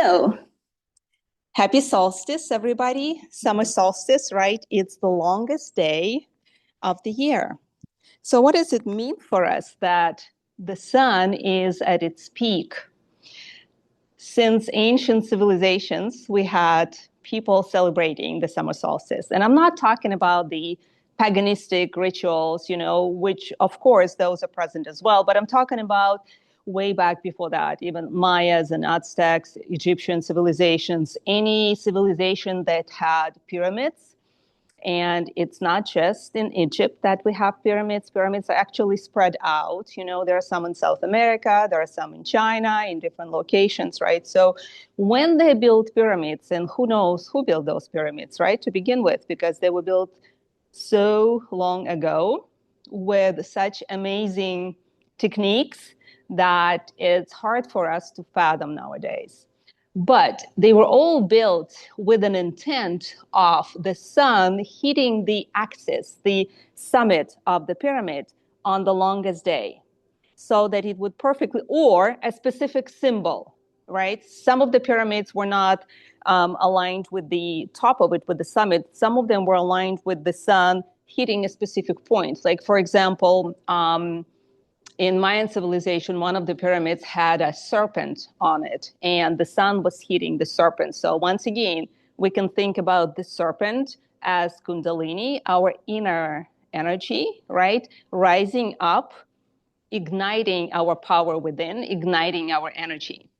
So, happy solstice, everybody. Summer solstice, right? It's the longest day of the year. So, what does it mean for us that the sun is at its peak? Since ancient civilizations, we had people celebrating the summer solstice. And I'm not talking about the paganistic rituals, which of course those are present as well, but I'm talking about way back before that, even Mayas and Aztecs, Egyptian civilizations, any civilization that had pyramids. And it's not just in Egypt that we have pyramids. Pyramids are actually spread out. There are some in South America, there are some in China, in different locations, right? So when they built pyramids, and who knows who built those pyramids, right, to begin with, because they were built so long ago with such amazing techniques that it's hard for us to fathom nowadays. But they were all built with an intent of the sun hitting the axis, the summit of the pyramid on the longest day, so that it would perfectly, or a specific symbol, right? Some of the pyramids were not aligned with the top of it, with the summit. Some of them were aligned with the sun hitting a specific point. Like, for example, in Mayan civilization, one of the pyramids had a serpent on it, and the sun was hitting the serpent. So once again, we can think about the serpent as Kundalini, our inner energy, right? Rising up, igniting our power within, igniting our energy.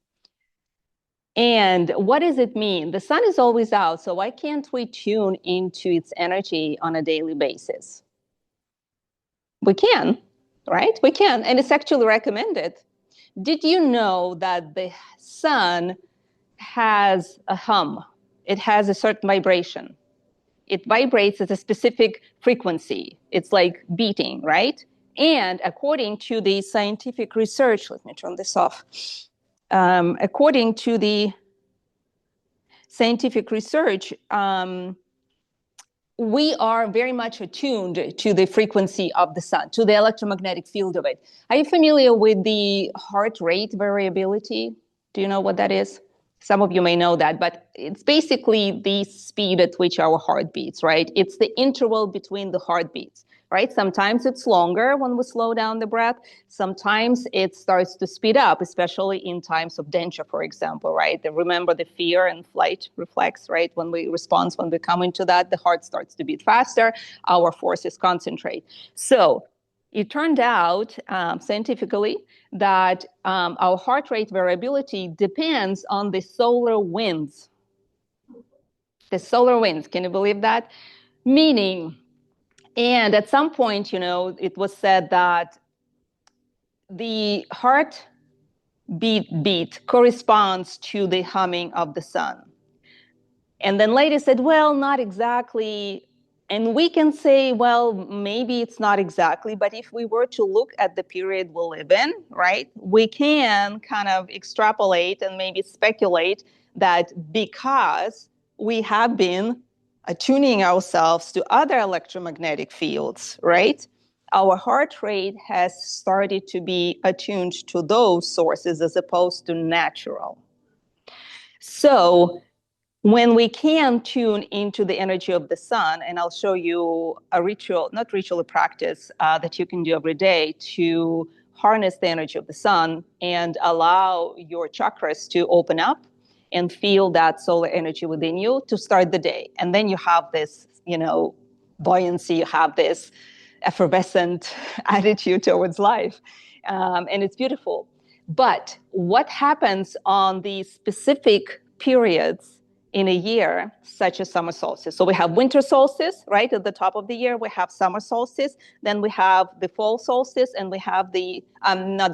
And what does it mean? The sun is always out, so why can't we tune into its energy on a daily basis? We can. Right? We can, and it's actually recommended. Did you know that the sun has a hum? It has a certain vibration. It vibrates at a specific frequency. It's like beating, right? And according to the scientific research, let me turn this off. According to the scientific research, we are very much attuned to the frequency of the sun, to the electromagnetic field of it. Are you familiar with the heart rate variability? Do you know what that is? Some of you may know that, but it's basically the speed at which our heart beats, right? It's the interval between the heartbeats, right? Sometimes it's longer when we slow down the breath. Sometimes it starts to speed up, especially in times of danger, for example, right? Remember the fear and flight reflex, right? When we come into that, the heart starts to beat faster, our forces concentrate. So it turned out scientifically that our heart rate variability depends on the solar winds. The solar winds, can you believe that? Meaning, and at some point, it was said that the heart beat corresponds to the humming of the sun. And then later said, well, not exactly. And we can say, well, maybe it's not exactly, but if we were to look at the period we live in, right, we can kind of extrapolate and maybe speculate that because we have been attuning ourselves to other electromagnetic fields, right, our heart rate has started to be attuned to those sources as opposed to natural. So when we can tune into the energy of the sun, and I'll show you a practice that you can do every day to harness the energy of the sun and allow your chakras to open up and feel that solar energy within you to start the day. And then you have this, buoyancy, you have this effervescent attitude towards life. And it's beautiful. But what happens on these specific periods in a year, such as summer solstice? So we have winter solstice, right, at the top of the year. We have summer solstice. Then we have the fall solstice, and we have the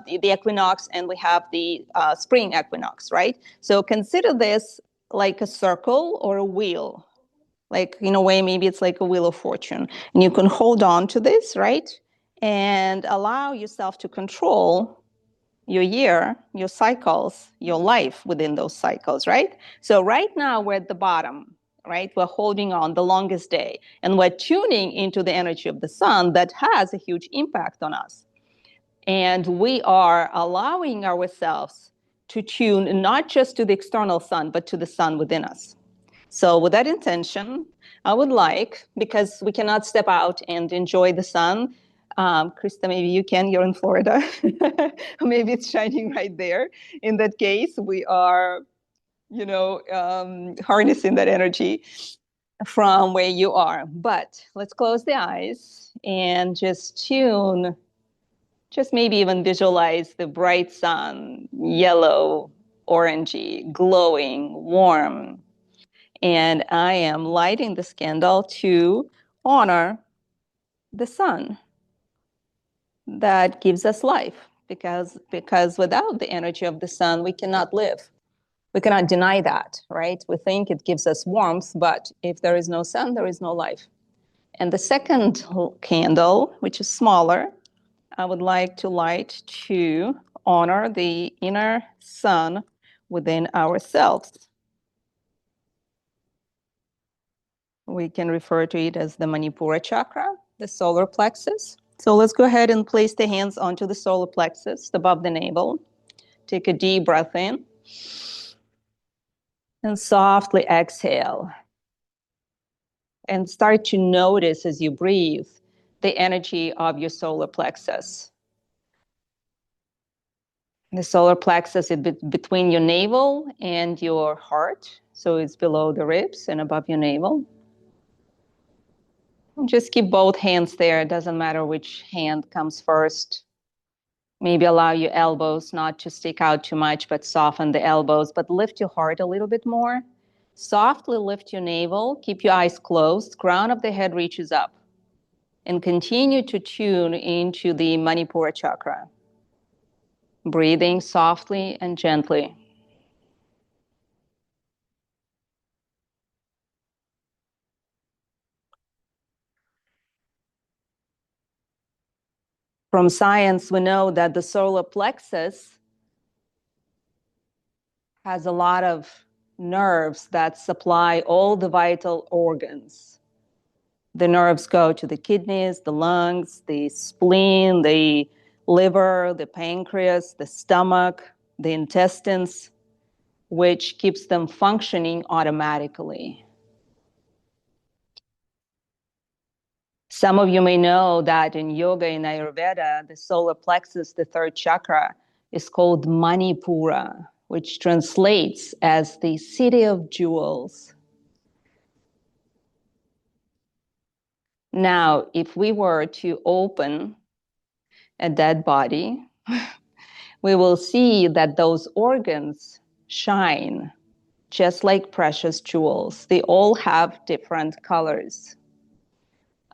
equinox, and we have the spring equinox, right? So consider this like a circle or a wheel. Like, in a way, maybe it's like a wheel of fortune. And you can hold on to this, right, and allow yourself to control your year, your cycles, your life within those cycles, right? So right now we're at the bottom, right? We're holding on the longest day, and we're tuning into the energy of the sun that has a huge impact on us. And we are allowing ourselves to tune not just to the external sun, but to the sun within us. So with that intention, I would like, because we cannot step out and enjoy the sun, Krista, maybe you can, you're in Florida. Maybe it's shining right there. In that case, we are, harnessing that energy from where you are. But let's close the eyes and just tune, just maybe even visualize the bright sun, yellow, orangey, glowing, warm. And I am lighting this candle to honor the sun that gives us life, because without the energy of the sun, we cannot live. We cannot deny that, right? We think it gives us warmth, but if there is no sun, there is no life. And the second candle, which is smaller, I would like to light to honor the inner sun within ourselves. We can refer to it as the Manipura chakra, the solar plexus. So let's go ahead and place the hands onto the solar plexus above the navel. Take a deep breath in and softly exhale. And start to notice as you breathe the energy of your solar plexus. The solar plexus is between your navel and your heart. So it's below the ribs and above your navel. And just keep both hands there. It doesn't matter which hand comes first. Maybe allow your elbows not to stick out too much, but soften the elbows, but lift your heart a little bit more. Softly lift your navel. Keep your eyes closed. Crown of the head reaches up. And continue to tune into the Manipura chakra. Breathing softly and gently. From science, we know that the solar plexus has a lot of nerves that supply all the vital organs. The nerves go to the kidneys, the lungs, the spleen, the liver, the pancreas, the stomach, the intestines, which keeps them functioning automatically. Some of you may know that in yoga, in Ayurveda, the solar plexus, the third chakra, is called Manipura, which translates as the city of jewels. Now, if we were to open a dead body, we will see that those organs shine just like precious jewels. They all have different colors.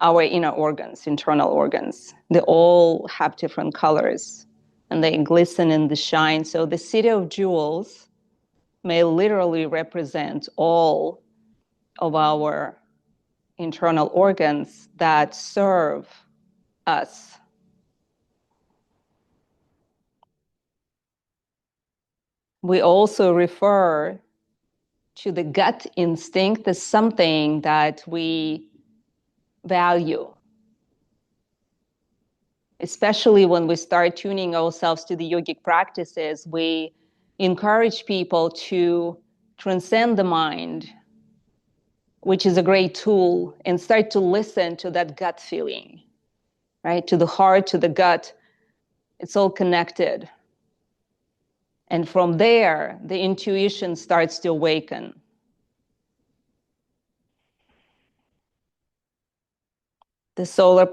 Our inner organs, internal organs, they all have different colors and they glisten in the shine. So the city of jewels may literally represent all of our internal organs that serve us. We also refer to the gut instinct as something that we value, especially when we start tuning ourselves to the yogic practices. We encourage people to transcend the mind, which is a great tool, and start to listen to that gut feeling, right? To the heart, to the gut. It's all connected. And from there, the intuition starts to awaken. The solar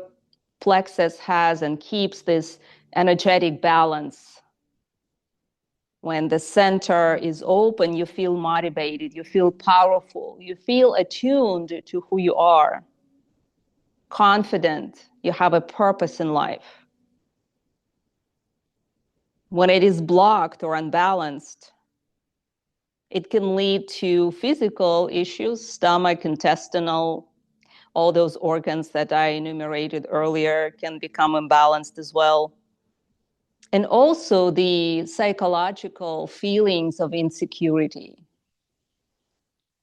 plexus has and keeps this energetic balance. When the center is open, you feel motivated, you feel powerful, you feel attuned to who you are, confident, you have a purpose in life. When it is blocked or unbalanced, it can lead to physical issues, stomach, intestinal, all those organs that I enumerated earlier can become imbalanced as well. And also the psychological feelings of insecurity.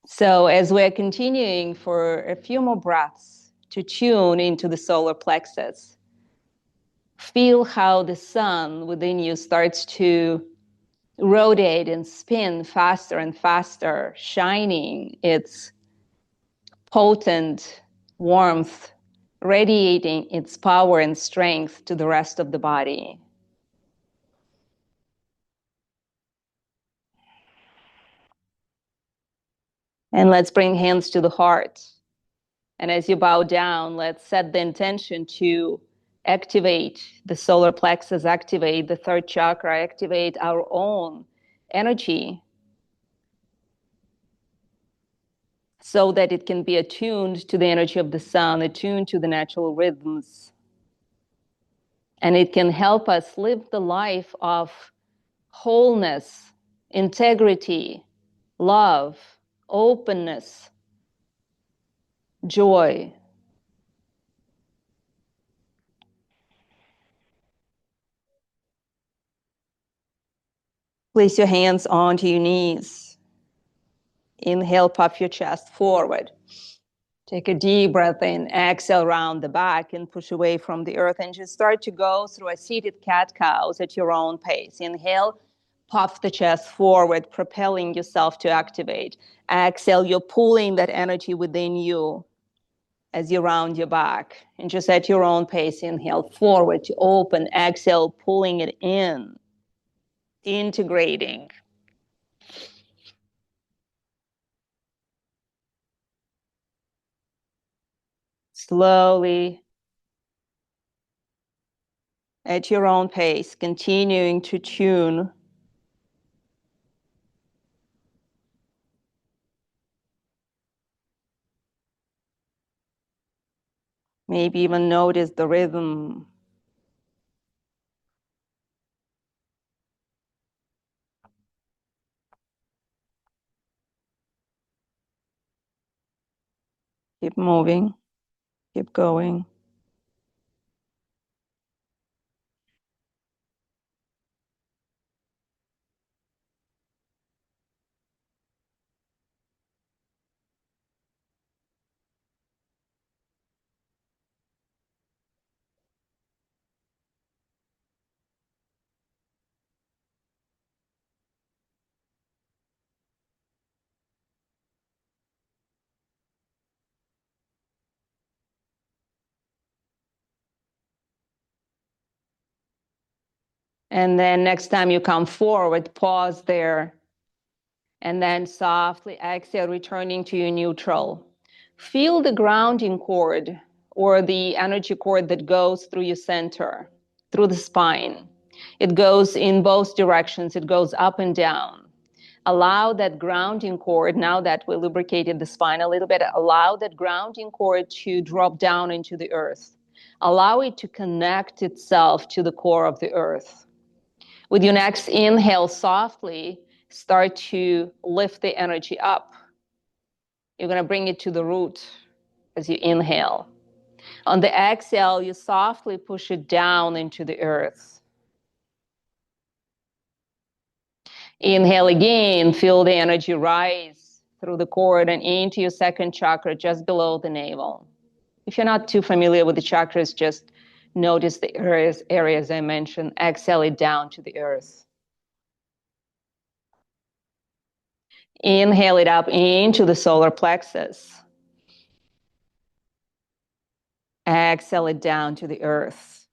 So as we're continuing for a few more breaths to tune into the solar plexus, feel how the sun within you starts to rotate and spin faster and faster, shining its potent warmth, radiating its power and strength to the rest of the body. And let's bring hands to the heart. And as you bow down, let's set the intention to activate the solar plexus, activate the third chakra, activate our own energy so that it can be attuned to the energy of the sun, attuned to the natural rhythms. And it can help us live the life of wholeness, integrity, love, openness, joy. Place your hands onto your knees. Inhale, puff your chest forward. Take a deep breath in, exhale round the back and push away from the earth and just start to go through a seated cat-cows at your own pace. Inhale, puff the chest forward, propelling yourself to activate. Exhale, you're pulling that energy within you as you round your back. And just at your own pace, inhale forward to open, exhale, pulling it in, integrating. Slowly, at your own pace, continuing to tune. Maybe even notice the rhythm. Keep moving, keep going. And then next time you come forward, pause there. And then softly exhale, returning to your neutral. Feel the grounding cord or the energy cord that goes through your center, through the spine. It goes in both directions. It goes up and down. Allow that grounding cord, now that we lubricated the spine a little bit, allow that grounding cord to drop down into the earth. Allow it to connect itself to the core of the earth. With your next inhale, softly start to lift the energy up. You're going to bring it to the root as you inhale. On the exhale, you softly push it down into the earth. Inhale again, feel the energy rise through the cord and into your second chakra just below the navel. If you're not too familiar with the chakras, just notice the areas I mentioned. Exhale it down to the earth. Inhale it up into the solar plexus. Exhale it down to the earth.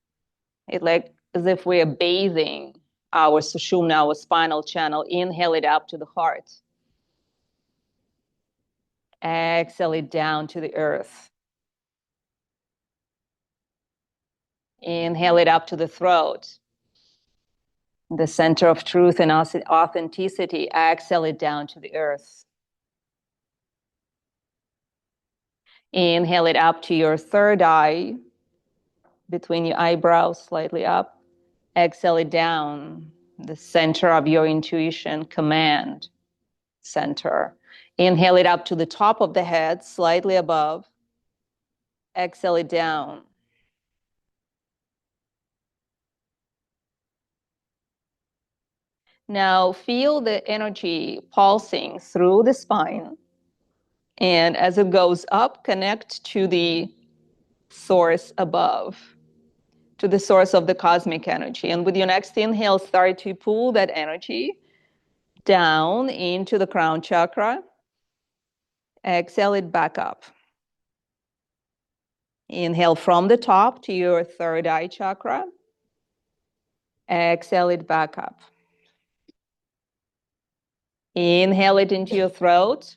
It's like as if we are bathing our sushumna, our spinal channel. Inhale it up to the heart. Exhale it down to the earth. Inhale it up to the throat, the center of truth and authenticity. Exhale it down to the earth. Inhale it up to your third eye, between your eyebrows, slightly up. Exhale it down, the center of your intuition, command center. Inhale it up to the top of the head, slightly above. Exhale it down. Now feel the energy pulsing through the spine. And as it goes up, connect to the source above, to the source of the cosmic energy. And with your next inhale, start to pull that energy down into the crown chakra. Exhale it back up. Inhale from the top to your third eye chakra. Exhale it back up. Inhale it into your throat.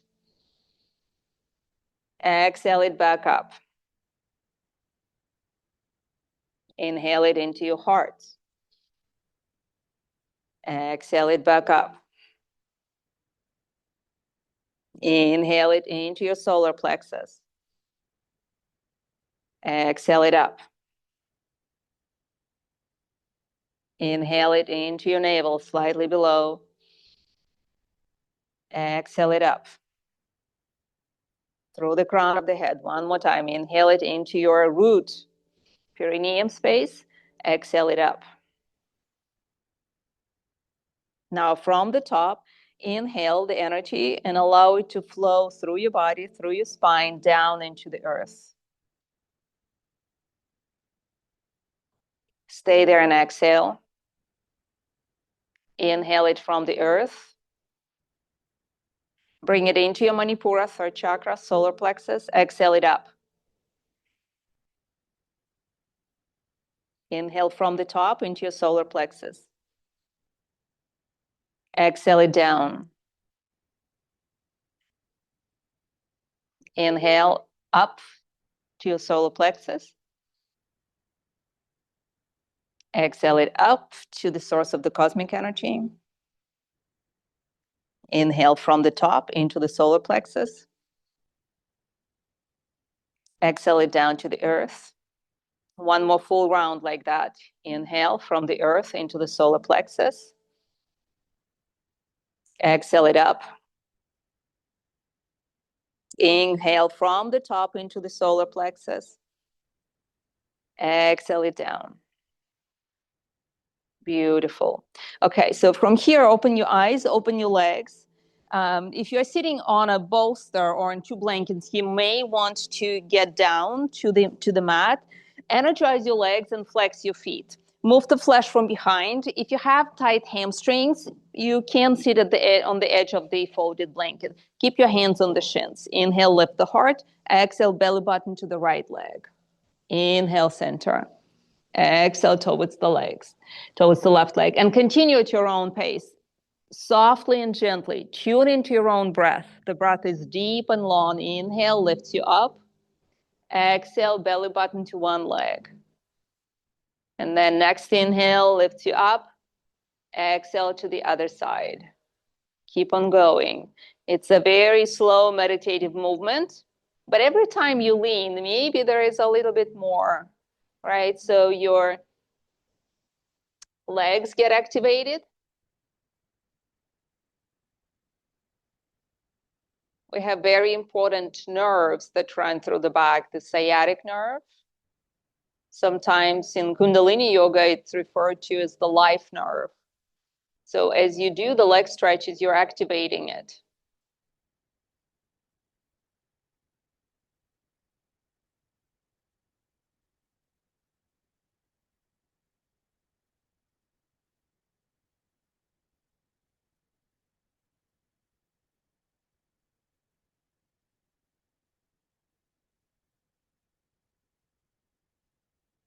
Exhale it back up. Inhale it into your heart. Exhale it back up. Inhale it into your solar plexus. Exhale it up. Inhale it into your navel, slightly below. Exhale it up. Through the crown of the head. One more time. Inhale it into your root, perineum space. Exhale it up. Now from the top, inhale the energy and allow it to flow through your body, through your spine, down into the earth. Stay there and exhale. Inhale it from the earth. Bring it into your Manipura, third chakra, solar plexus. Exhale it up. Inhale from the top into your solar plexus. Exhale it down. Inhale up to your solar plexus. Exhale it up to the source of the cosmic energy. Inhale from the top into the solar plexus. Exhale it down to the earth. One more full round like that. Inhale from the earth into the solar plexus. Exhale it up. Inhale from the top into the solar plexus. Exhale it down. Beautiful. Okay, so from here, open your eyes, open your legs. If you're sitting on a bolster or on two blankets, you may want to get down to the mat, energize your legs and flex your feet. Move the flesh from behind. If you have tight hamstrings, you can sit on the edge of the folded blanket. Keep your hands on the shins. Inhale, lift the heart. Exhale, belly button to the right leg. Inhale, center. Exhale towards the legs, towards the left leg, and continue at your own pace. Softly and gently, tune into your own breath. The breath is deep and long. Inhale, lifts you up. Exhale, belly button to one leg. And then next inhale, lifts you up. Exhale to the other side. Keep on going. It's a very slow meditative movement, but every time you lean, maybe there is a little bit more, right? So your legs get activated. We have very important nerves that run through the back, the sciatic nerve. Sometimes in Kundalini yoga, it's referred to as the life nerve. So as you do the leg stretches, you're activating it.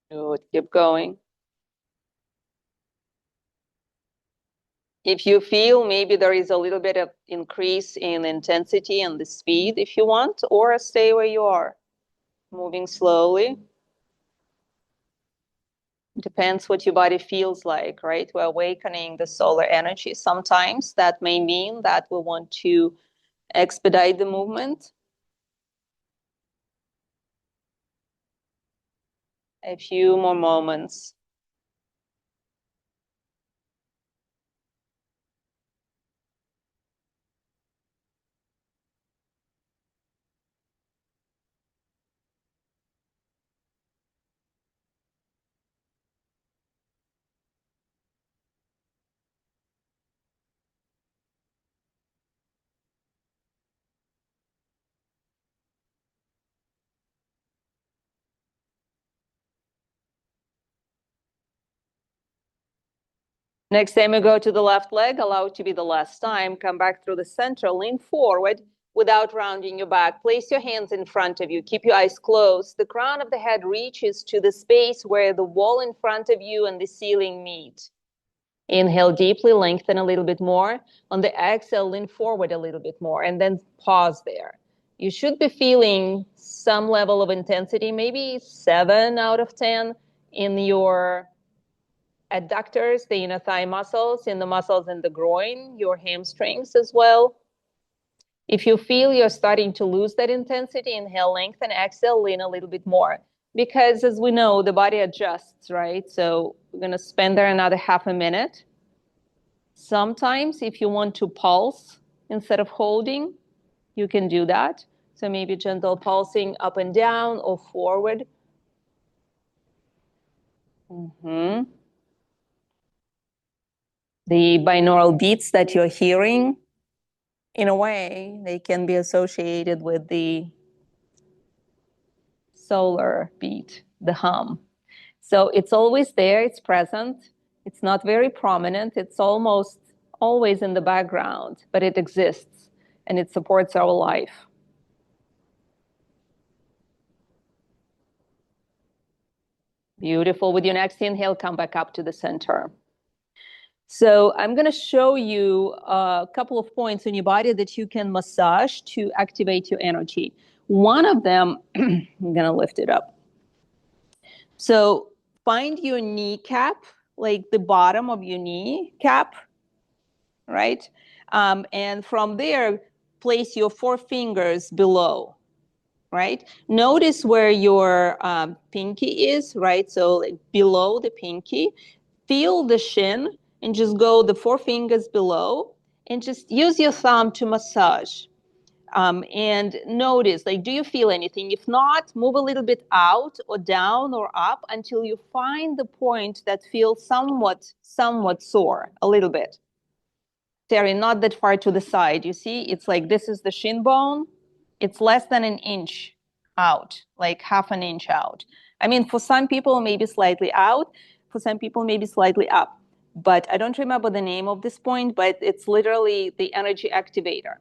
Good. Keep going. If you feel maybe there is a little bit of increase in intensity and the speed, if you want, or stay where you are, moving slowly. Depends what your body feels like, right? We're awakening the solar energy. Sometimes that may mean that we want to expedite the movement. A few more moments. Next time you go to the left leg, allow it to be the last time. Come back through the center, lean forward without rounding your back. Place your hands in front of you. Keep your eyes closed. The crown of the head reaches to the space where the wall in front of you and the ceiling meet. Inhale deeply, lengthen a little bit more. On the exhale, lean forward a little bit more, and then pause there. You should be feeling some level of intensity, maybe 7 out of 10 in your adductors, the inner thigh muscles, in the muscles in the groin, your hamstrings as well. If you feel you're starting to lose that intensity, inhale, lengthen, exhale, lean a little bit more. Because as we know, the body adjusts, right? So we're going to spend there another half a minute. Sometimes if you want to pulse instead of holding, you can do that. So maybe gentle pulsing up and down or forward. The binaural beats that you're hearing, in a way, they can be associated with the solar beat, the hum. So it's always there, it's present. It's not very prominent. It's almost always in the background, but it exists and it supports our life. Beautiful. With your next inhale, come back up to the center. So I'm going to show you a couple of points in your body that you can massage to activate your energy. One of them, I'm going to lift it up. So find your kneecap, like the bottom of your kneecap, right? And from there, place your 4 fingers below, right? Notice where your pinky is, right? So like below the pinky, feel the shin and just go the 4 fingers below and just use your thumb to massage. And notice, like, do you feel anything? If not, move a little bit out or down or up until you find the point that feels somewhat sore, a little bit. Terry, not that far to the side. You see, it's like this is the shin bone. It's less than an inch out, like half an inch out. I mean, for some people, maybe slightly out. For some people, maybe slightly up. But I don't remember the name of this point, but it's literally the energy activator.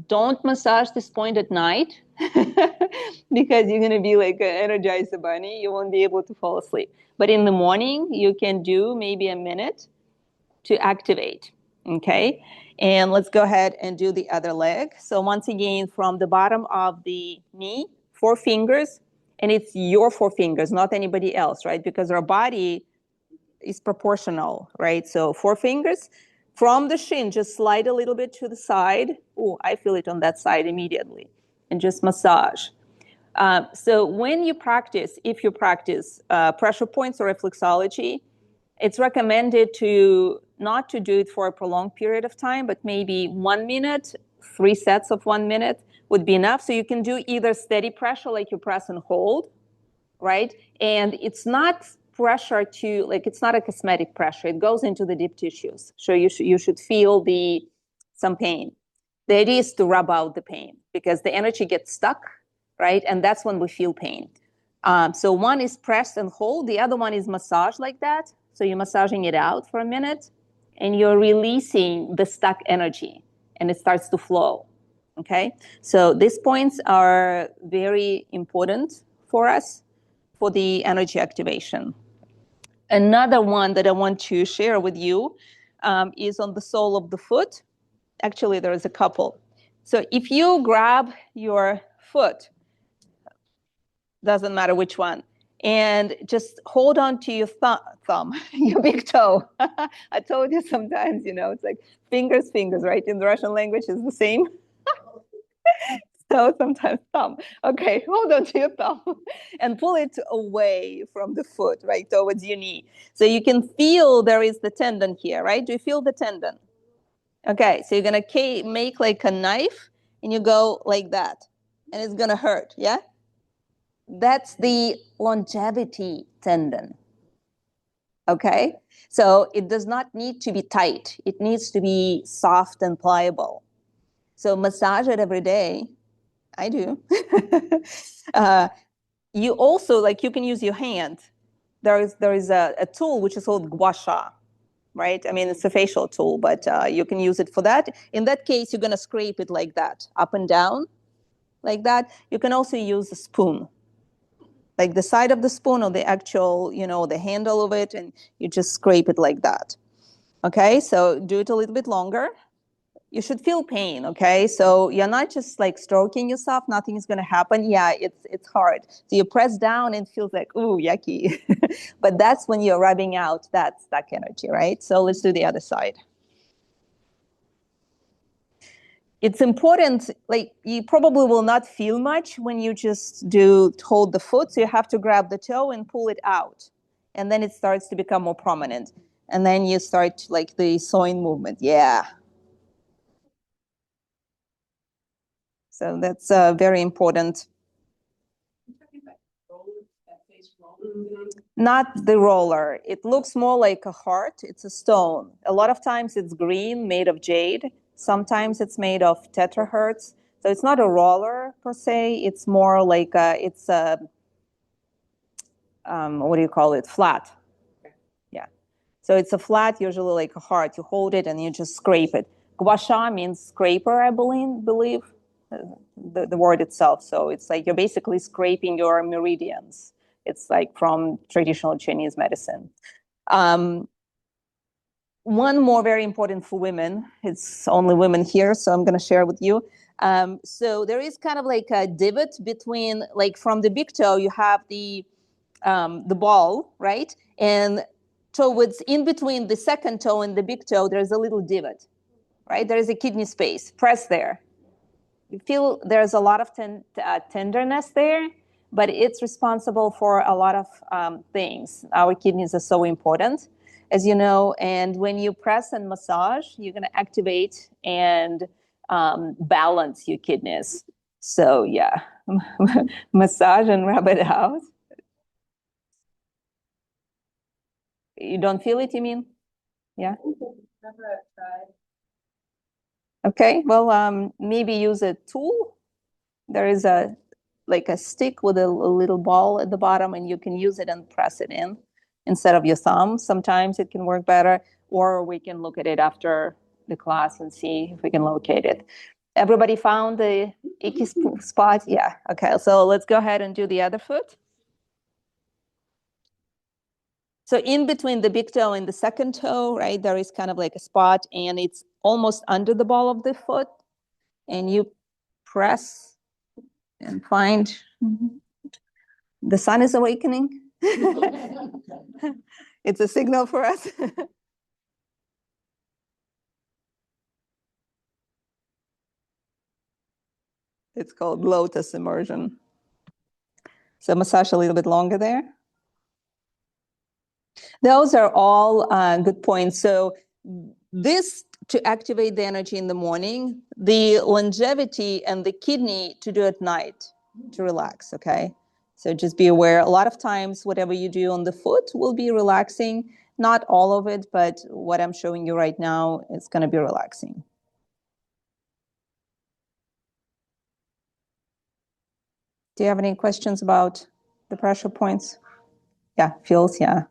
Don't massage this point at night because you're going to be like an energizer bunny. You won't be able to fall asleep. But in the morning, you can do maybe a minute to activate. Okay. And let's go ahead and do the other leg. So once again, from the bottom of the knee, 4 fingers, and it's your 4 fingers, not anybody else, right? Because our body is proportional, right? So 4 fingers. From the shin, just slide a little bit to the side. Oh, I feel it on that side immediately. And just massage. So when you practice, if you practice pressure points or reflexology, it's recommended to not to do it for a prolonged period of time, but maybe 1 minute, 3 sets of 1 minute would be enough. So you can do either steady pressure, like you press and hold, right? And it's not pressure to, like, it's not a cosmetic pressure. It goes into the deep tissues. So you should feel some pain. The idea is to rub out the pain because the energy gets stuck, right? And that's when we feel pain. So one is press and hold. The other one is massage like that. So you're massaging it out for a minute and you're releasing the stuck energy and it starts to flow. Okay. So these points are very important for us for the energy activation. Another one that I want to share with you is on the sole of the foot. Actually, there is a couple. So if you grab your foot, doesn't matter which one, and just hold on to your thumb, your big toe. I told you sometimes, it's like fingers, right? In the Russian language, it's the same. So sometimes thumb. Okay, hold on to your thumb and pull it away from the foot, right, towards your knee. So you can feel there is the tendon here, right? Do you feel the tendon? Okay, so you're going to make like a knife and you go like that and it's going to hurt, yeah? That's the longevity tendon. Okay, so it does not need to be tight. It needs to be soft and pliable. So massage it every day. I do. You also, like, you can use your hand. There is a tool which is called gua sha, right? I mean, it's a facial tool, but you can use it for that. In that case, you're going to scrape it like that, up and down, like that. You can also use a spoon, like the side of the spoon or the actual, the handle of it, and you just scrape it like that. Okay, so do it a little bit longer. You should feel pain, okay? So you're not just like stroking yourself, nothing is gonna happen. Yeah, it's hard. So you press down and it feels like, ooh, yucky. But that's when you're rubbing out that stuck energy, right? So let's do the other side. It's important, like you probably will not feel much when you just hold the foot. So you have to grab the toe and pull it out. And then it starts to become more prominent. And then you start like the sawing movement. Yeah. So that's very important. Not the roller. It looks more like a heart. It's a stone. A lot of times it's green, made of jade. Sometimes it's made of tetrahertz. So it's not a roller per se. It's more like what do you call it? Flat. Yeah. So it's a flat, usually like a heart. You hold it and you just scrape it. Gua sha means scraper, I believe, the word itself. So it's like you're basically scraping your meridians. It's like from traditional Chinese medicine. One more very important for women. It's only women here, so I'm going to share with you. So there is kind of like a divot between, like from the big toe, you have the ball, right? And towards in between the second toe and the big toe, there's a little divot, right? There is a kidney space. Press there. You feel there's a lot of tenderness there, but it's responsible for a lot of things. Our kidneys are so important, as you know, and when you press and massage, you're going to activate and balance your kidneys. So yeah, massage and rub it out. You don't feel it, you mean? Yeah. Okay, well, maybe use a tool. There is a stick with a little ball at the bottom, and you can use it and press it in instead of your thumb. Sometimes it can work better, or we can look at it after the class and see if we can locate it. Everybody found the icky spot? Yeah, okay, so let's go ahead and do the other foot. So in between the big toe and the second toe, right, there is kind of like a spot, and it's almost under the ball of the foot. And you press and find the sun is awakening. It's a signal for us. It's called lotus immersion. So massage a little bit longer there. Those are all good points. So this to activate the energy in the morning, the longevity and the kidney to do at night to relax, okay? So just be aware, a lot of times whatever you do on the foot will be relaxing, not all of it, but what I'm showing you right now is going to be relaxing. Do you have any questions about the pressure points? Yeah, feels, yeah.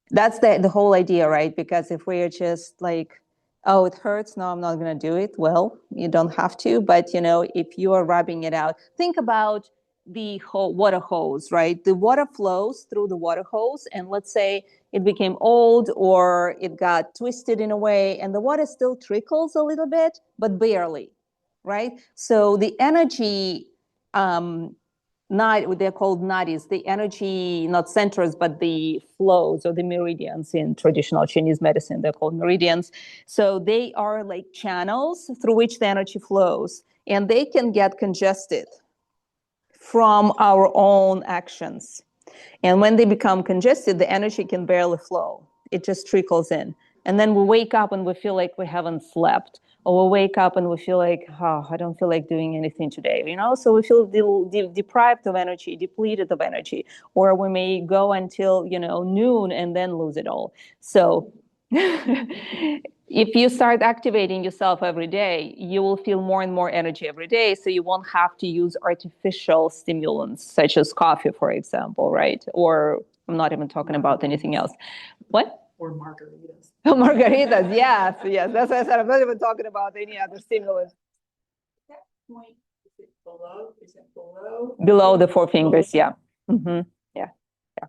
That's the whole idea, right? Because if we're just like, oh, it hurts, no, I'm not going to do it. Well, you don't have to. But, if you are rubbing it out, think about the water hose, right? The water flows through the water hose. And let's say it became old or it got twisted in a way, and the water still trickles a little bit, but barely, right? So the energy, they're called nadis, the energy, not centers, but the flows or the meridians in traditional Chinese medicine, they're called meridians. So they are like channels through which the energy flows, and they can get congested from our own actions. And when they become congested, the energy can barely flow. It just trickles in. And then we wake up and we feel like we haven't slept. Or we wake up and we feel like, oh, I don't feel like doing anything today. So we feel deprived of energy, depleted of energy. Or we may go until, noon and then lose it all. So if you start activating yourself every day, you will feel more and more energy every day. So you won't have to use artificial stimulants, such as coffee, for example, right? Or I'm not even talking about anything else. What? Or margaritas. Oh, margaritas, yes, yes. That's what I said. I'm not even talking about any other stimulus. That point, is it below? Is it below? Below the four fingers, yeah. Mm-hmm. Yeah, yeah.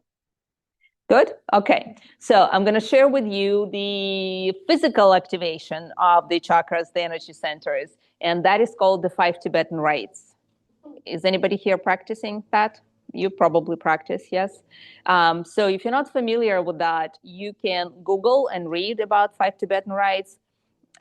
Good. Okay. So I'm going to share with you the physical activation of the chakras, the energy centers, and that is called the 5 Tibetan rites. Is anybody here practicing that? You probably practice, yes. So if you're not familiar with that, you can Google and read about 5 Tibetan rites.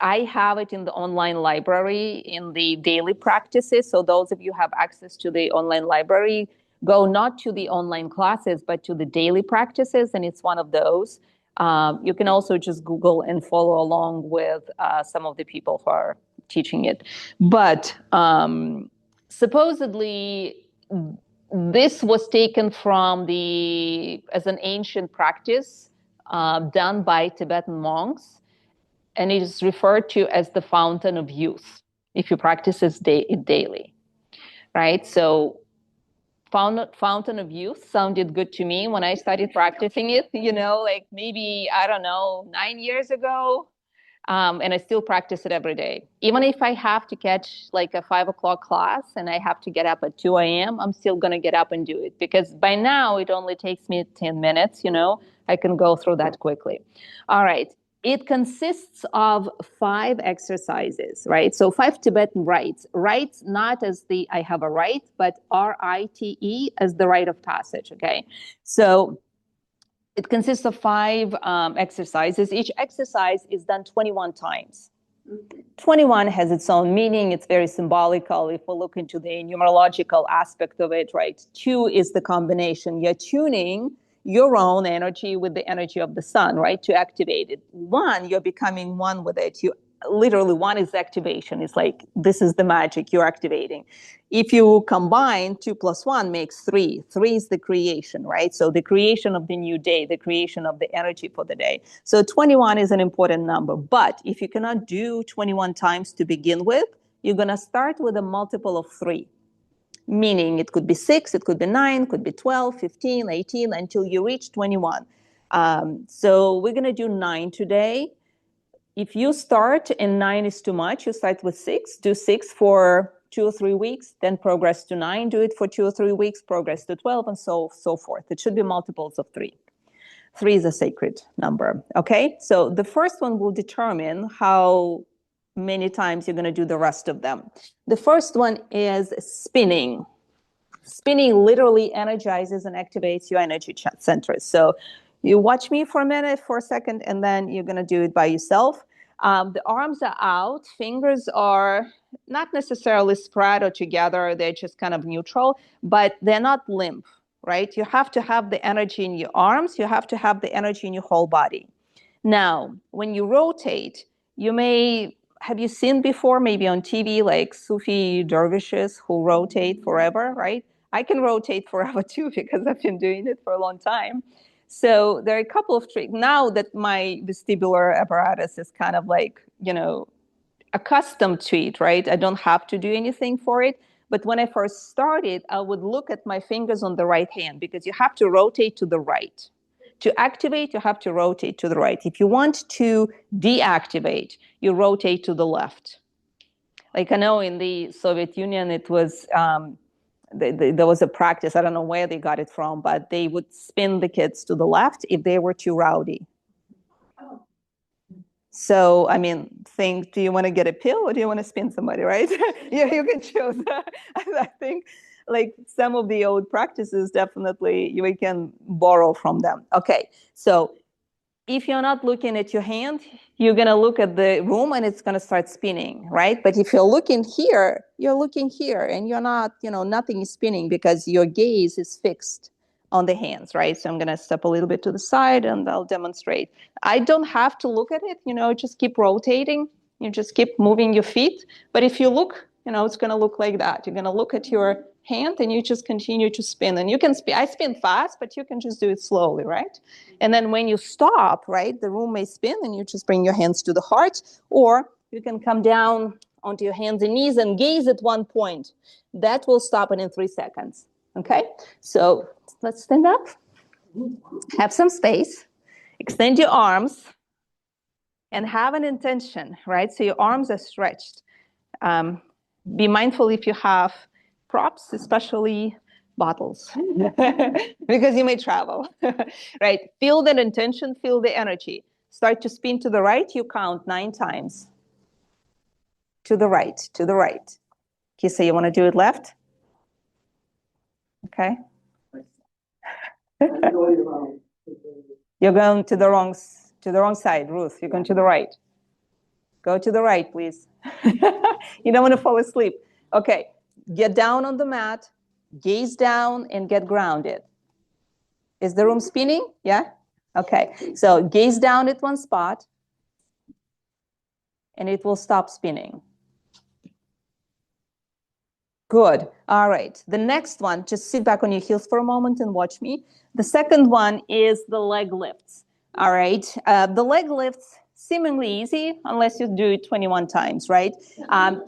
I have it in the online library in the daily practices. So those of you who have access to the online library, go not to the online classes, but to the daily practices, and it's one of those. You can also just Google and follow along with some of the people who are teaching it. But supposedly, this was taken from as an ancient practice done by Tibetan monks, and it is referred to as the fountain of youth if you practice it daily, right? So fountain of youth sounded good to me when I started practicing it, like maybe, I don't know, 9 years ago. And I still practice it every day. Even if I have to catch like a 5 o'clock class and I have to get up at 2 a.m., I'm still going to get up and do it, because by now it only takes me 10 minutes, I can go through that quickly. All right. It consists of 5 exercises, right? So 5 Tibetan rites. Rites not as the I have a right, but RITE as the rite of passage, okay? So it consists of 5 exercises. Each exercise is done 21 times. 21 has its own meaning. It's very symbolical. If we look into the numerological aspect of it, right? 2 is the combination. You're tuning your own energy with the energy of the sun, right? To activate it. 1, you're becoming one with it. Literally, 1 is activation. It's like, this is the magic you're activating. If you combine 2 plus 1 makes 3. 3 is the creation, right? So the creation of the new day, the creation of the energy for the day. So 21 is an important number. But if you cannot do 21 times to begin with, you're going to start with a multiple of 3. Meaning it could be 6, it could be 9, it could be 12, 15, 18, until you reach 21. So we're going to do 9 today. If you start and 9 is too much, you start with 6, do 6 for 2 or 3 weeks, then progress to 9, do it for 2 or 3 weeks, progress to 12, and so forth. It should be multiples of 3. 3 is a sacred number, okay? So the first one will determine how many times you're going to do the rest of them. The first one is spinning. Spinning literally energizes and activates your energy centers. So you watch me for a second, and then you're going to do it by yourself. The arms are out. Fingers are not necessarily spread or together. They're just kind of neutral, but they're not limp, right? You have to have the energy in your arms. You have to have the energy in your whole body. Now, when you rotate, have you seen before, maybe on TV, like Sufi dervishes who rotate forever, right? I can rotate forever too, because I've been doing it for a long time. So there are a couple of tricks. Now that my vestibular apparatus is kind of like, accustomed to it, right? I don't have to do anything for it. But when I first started, I would look at my fingers on the right hand, because you have to rotate to the right. To activate, you have to rotate to the right. If you want to deactivate, you rotate to the left. Like I know in the Soviet Union, it was there was a practice, I don't know where they got it from, but they would spin the kids to the left if they were too rowdy. So, I mean, do you want to get a pill or do you want to spin somebody, right? Yeah, you can choose. I think like some of the old practices, definitely we can borrow from them. Okay, so if you're not looking at your hand, you're going to look at the room and it's going to start spinning, right? But if you're looking here, and you're not, nothing is spinning because your gaze is fixed on the hands, right? So I'm going to step a little bit to the side and I'll demonstrate. I don't have to look at it, just keep rotating. You just keep moving your feet. But if you look, it's going to look like that. You're going to look at your hand and you just continue to spin. And you can spin. I spin fast, but you can just do it slowly, right? And then when you stop, right, the room may spin and you just bring your hands to the heart, or you can come down onto your hands and knees and gaze at one point. That will stop it in 3 seconds. Okay? So let's stand up. Have some space. Extend your arms and have an intention, right? So your arms are stretched. Be mindful if you have props, especially bottles, because you may travel, right? Feel that intention, feel the energy. Start to spin to the right, you count 9 times. To the right, to the right. Kisa, you want to do it left? Okay. You're going to the wrong side, Ruth. You're going to the right. Go to the right, please. You don't want to fall asleep. Okay. Get down on the mat, gaze down, and get grounded. Is the room spinning? Yeah? Okay. So gaze down at one spot, and it will stop spinning. Good. All right. The next one, just sit back on your heels for a moment and watch me. The second one is the leg lifts. All right. The leg lifts, seemingly easy unless you do it 21 times, right?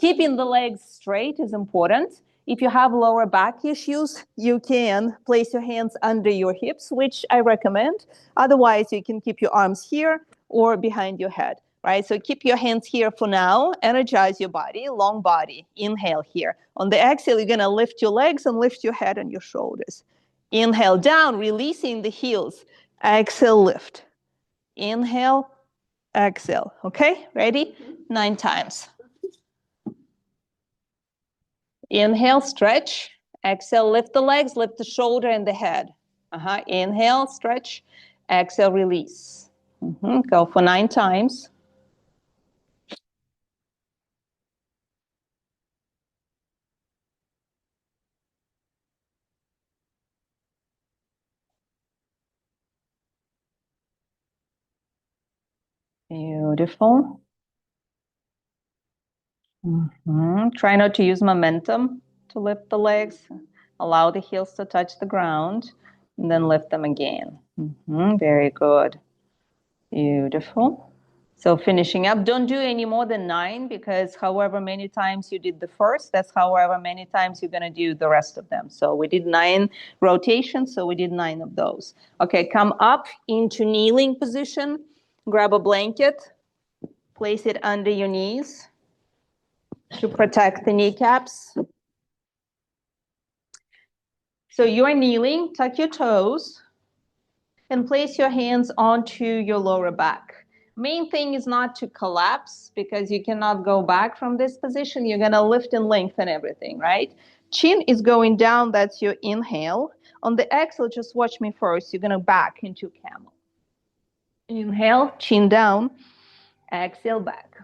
Keeping the legs straight is important. If you have lower back issues, you can place your hands under your hips, which I recommend. Otherwise, you can keep your arms here or behind your head. Right, so keep your hands here for now. Energize your body, long body. Inhale here. On the exhale, you're going to lift your legs and lift your head and your shoulders. Inhale down, releasing the heels. Exhale, lift. Inhale, exhale. Okay, ready? 9 times. Inhale, stretch. Exhale, lift the legs, lift the shoulder and the head. Inhale, stretch. Exhale, release. Go for 9 times. Beautiful. Try not to use momentum to lift the legs. Allow the heels to touch the ground, and then lift them again. Very good. Beautiful. So finishing up, don't do any more than 9 because however many times you did the first, that's however many times you're going to do the rest of them. So we did 9 rotations, so we did 9 of those. Okay, come up into kneeling position. Grab a blanket. Place it under your knees to protect the kneecaps. So you are kneeling, tuck your toes, and place your hands onto your lower back. Main thing is not to collapse because you cannot go back from this position. You're going to lift and lengthen everything, right? Chin is going down. That's your inhale. On the exhale, just watch me first. You're going to back into camel. Inhale, chin down. Exhale, back.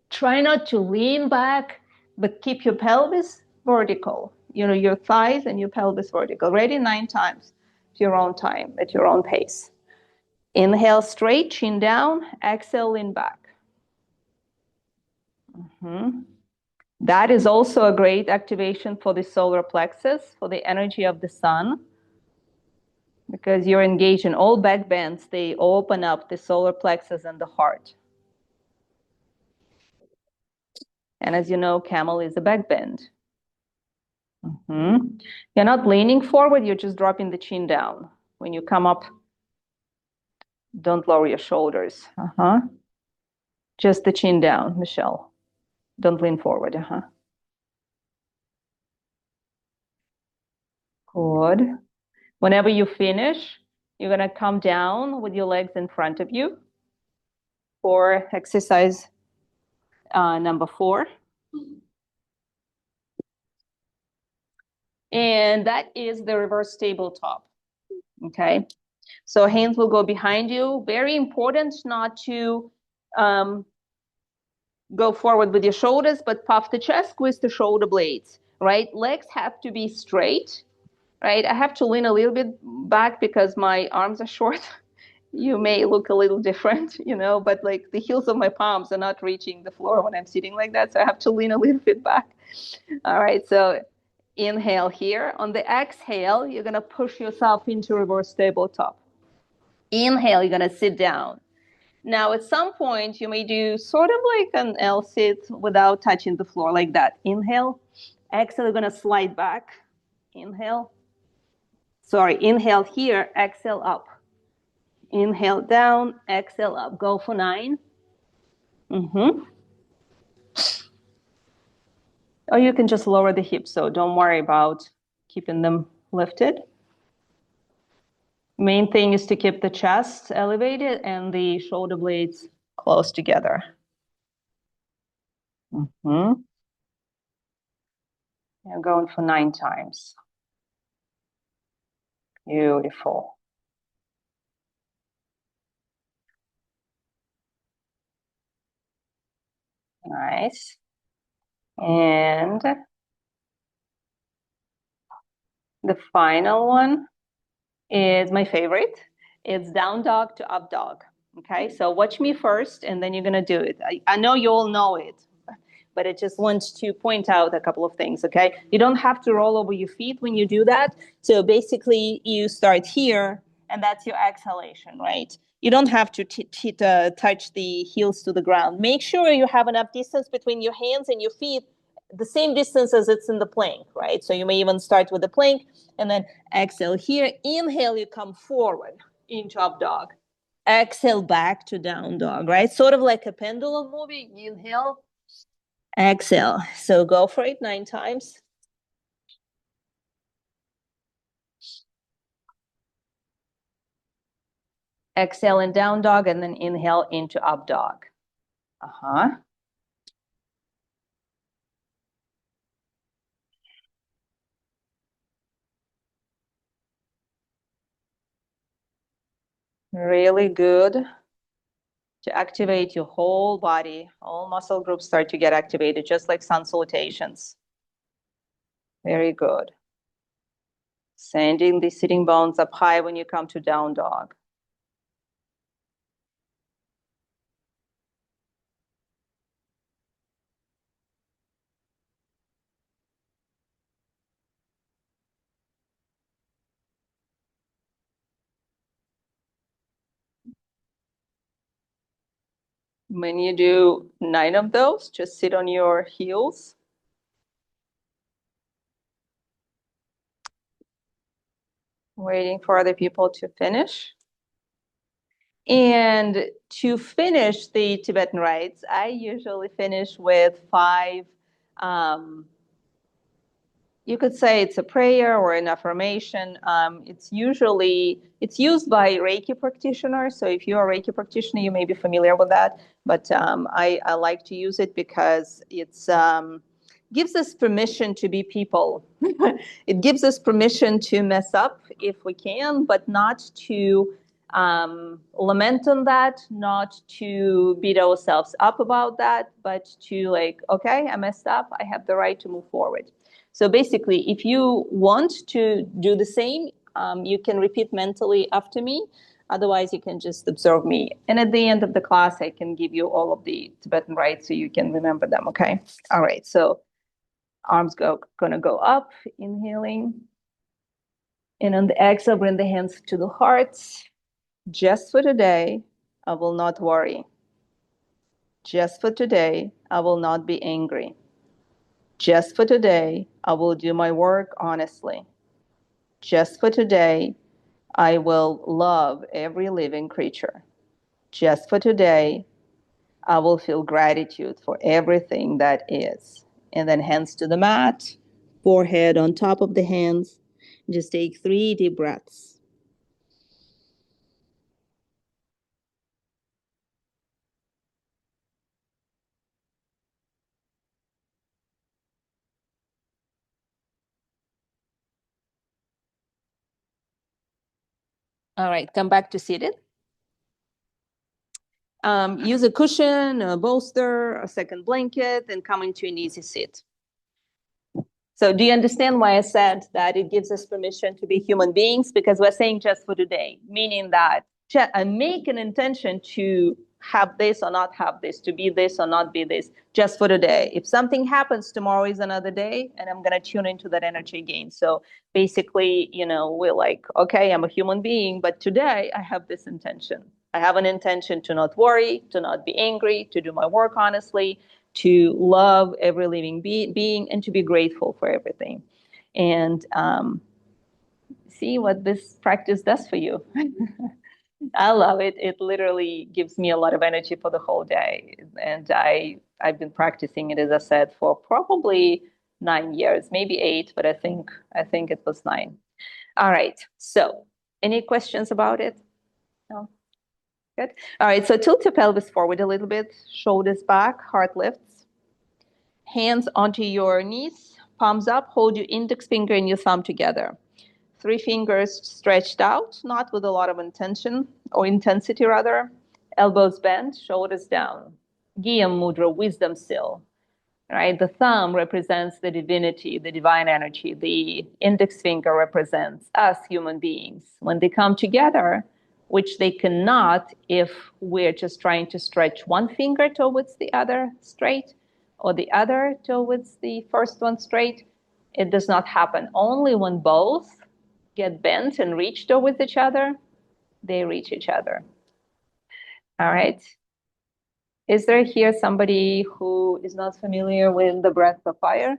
Try not to lean back, but keep your pelvis vertical. Your thighs and your pelvis vertical. Ready? 9 times. At your own time, at your own pace. Inhale straight, chin down. Exhale, lean back. That is also a great activation for the solar plexus, for the energy of the sun, because you're engaged in all back bends. They open up the solar plexus and the heart. And as you know, camel is a back bend. You're not leaning forward, you're just dropping the chin down. When you come up, don't lower your shoulders. Just the chin down, Michelle. Don't lean forward. Good. Whenever you finish, you're going to come down with your legs in front of you for exercise number 4. And that is the reverse tabletop. Okay. So hands will go behind you. Very important not to go forward with your shoulders, but puff the chest, squeeze the shoulder blades, right? Legs have to be straight, right? I have to lean a little bit back because my arms are short. You may look a little different, but like the heels of my palms are not reaching the floor when I'm sitting like that. So I have to lean a little bit back. All right. So inhale here. On the exhale, you're going to push yourself into reverse tabletop. Inhale, you're going to sit down. Now, at some point, you may do sort of like an L sit without touching the floor like that. Inhale. Exhale, you're going to slide back. Inhale. Inhale here. Exhale up. Inhale down, exhale up. Go for 9. Mm-hmm. Or you can just lower the hips, so don't worry about keeping them lifted. Main thing is to keep the chest elevated and the shoulder blades close together. Mm-hmm. You're going for 9 times. Beautiful. Nice. And the final one is my favorite. It's down dog to up dog. Okay, so watch me first and then you're gonna do it. I know you all know it, but I just want to point out a couple of things, okay? You don't have to roll over your feet when you do that. So basically you start here and that's your exhalation, right? You don't have to touch the heels to the ground. Make sure you have enough distance between your hands and your feet, the same distance as it's in the plank, right? So you may even start with the plank and then exhale here. Inhale, you come forward into up dog. Exhale back to down dog, right? Sort of like a pendulum moving. Inhale, exhale. So go for it 9 times. Exhale in down dog and then inhale into up dog. Uh-huh. Really good to activate your whole body. All muscle groups start to get activated, just like sun salutations. Very good. Sending the sitting bones up high when you come to down dog. When you do 9 of those, just sit on your heels. Waiting for other people to finish. And to finish the Tibetan rites, I usually finish with 5. You could say it's a prayer or an affirmation. It's used by Reiki practitioners. So if you're a Reiki practitioner, you may be familiar with that. But I like to use it because it's gives us permission to be people. It gives us permission to mess up if we can, but not to lament on that, not to beat ourselves up about that, but to like, okay, I messed up. I have the right to move forward. So basically, if you want to do the same, you can repeat mentally after me. Otherwise, you can just observe me. And at the end of the class, I can give you all of the Tibetan rites so you can remember them, okay? All right, so arms gonna go up, inhaling. And on the exhale, bring the hands to the heart. Just for today, I will not worry. Just for today, I will not be angry. Just for today, I will do my work honestly. Just for today, I will love every living creature. Just for today, I will feel gratitude for everything that is. And then hands to the mat, forehead on top of the hands. Just take 3 deep breaths. All right, come back to seated. Use a cushion, a bolster, a second blanket, and come into an easy sit. So do you understand why I said that it gives us permission to be human beings? Because we're saying just for today, meaning that make an intention to have this or not have this, to be this or not be this, just for today. If something happens, tomorrow is another day, and I'm going to tune into that energy again. So basically, we're like, okay, I'm a human being, but today I have this intention. I have an intention to not worry, to not be angry, to do my work honestly, to love every living being, and to be grateful for everything. And see what this practice does for you. I love it. It literally gives me a lot of energy for the whole day. And I've been practicing it, as I said, for probably 9 years, maybe 8, but I think it was 9. All right. So, any questions about it? No. Good. All right. So tilt your pelvis forward a little bit, shoulders back, heart lifts, hands onto your knees, palms up, hold your index finger and your thumb together. 3 fingers stretched out, not with a lot of intention or intensity rather. Elbows bent, shoulders down. Giyam mudra, wisdom seal. Right? The thumb represents the divinity, the divine energy. The index finger represents us human beings. When they come together, which they cannot if we're just trying to stretch one finger towards the other straight or the other towards the first one straight, it does not happen. Only when both get bent and reach towards each other, they reach each other. All right. Is there here somebody who is not familiar with the breath of fire?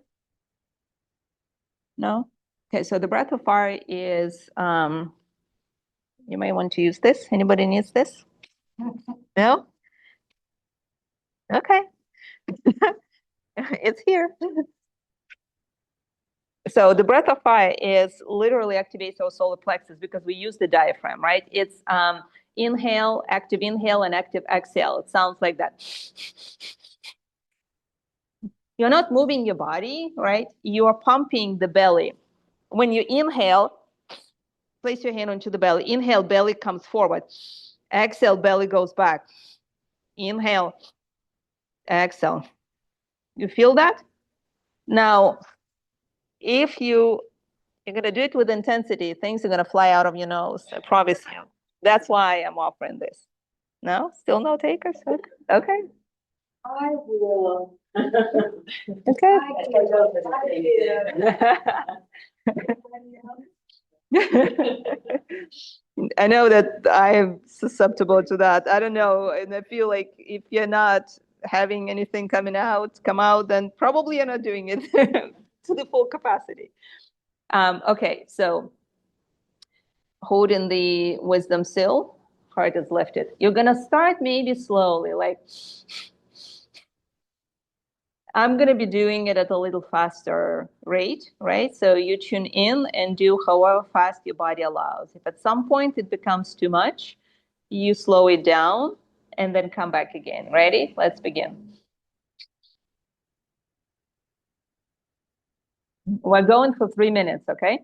No? Okay, so the breath of fire is, you may want to use this. Anybody needs this? No? Okay, it's here. So the breath of fire is literally activates our solar plexus because we use the diaphragm, right? It's inhale, active inhale, and active exhale. It sounds like that. You're not moving your body, right? You are pumping the belly. When you inhale, place your hand onto the belly. Inhale, belly comes forward. Exhale, belly goes back. Inhale, exhale. You feel that? Now, if you're going to do it with intensity, things are going to fly out of your nose. I promise you. That's why I'm offering this. No? Still no takers? Okay. I will. Okay. I know that I'm susceptible to that. I don't know. And I feel like if you're not having anything come out, then probably you're not doing it to the full capacity. Okay, so hold in the wisdom seal, heart is lifted. You're gonna start maybe slowly, like I'm going to be doing it at a little faster rate, right? So you tune in and do however fast your body allows. If at some point it becomes too much, you slow it down and then come back again. Ready? Let's begin. We're going for 3 minutes, okay?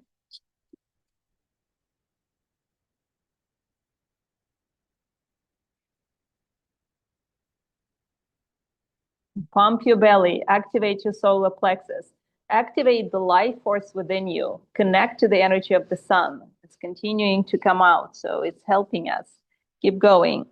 Pump your belly, activate your solar plexus, activate the life force within you, connect to the energy of the sun. It's continuing to come out, so it's helping us. Keep going.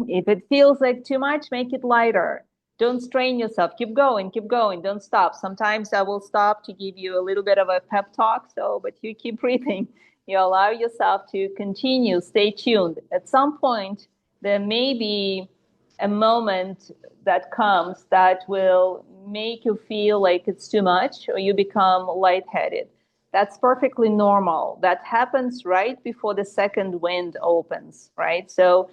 If it feels like too much, make it lighter. Don't strain yourself. Keep going, keep going. Don't stop. Sometimes I will stop to give you a little bit of a pep talk. So, but you keep breathing. You allow yourself to continue. Stay tuned. At some point, there may be a moment that comes that will make you feel like it's too much or you become lightheaded. That's perfectly normal. That happens right before the second wind opens, right? So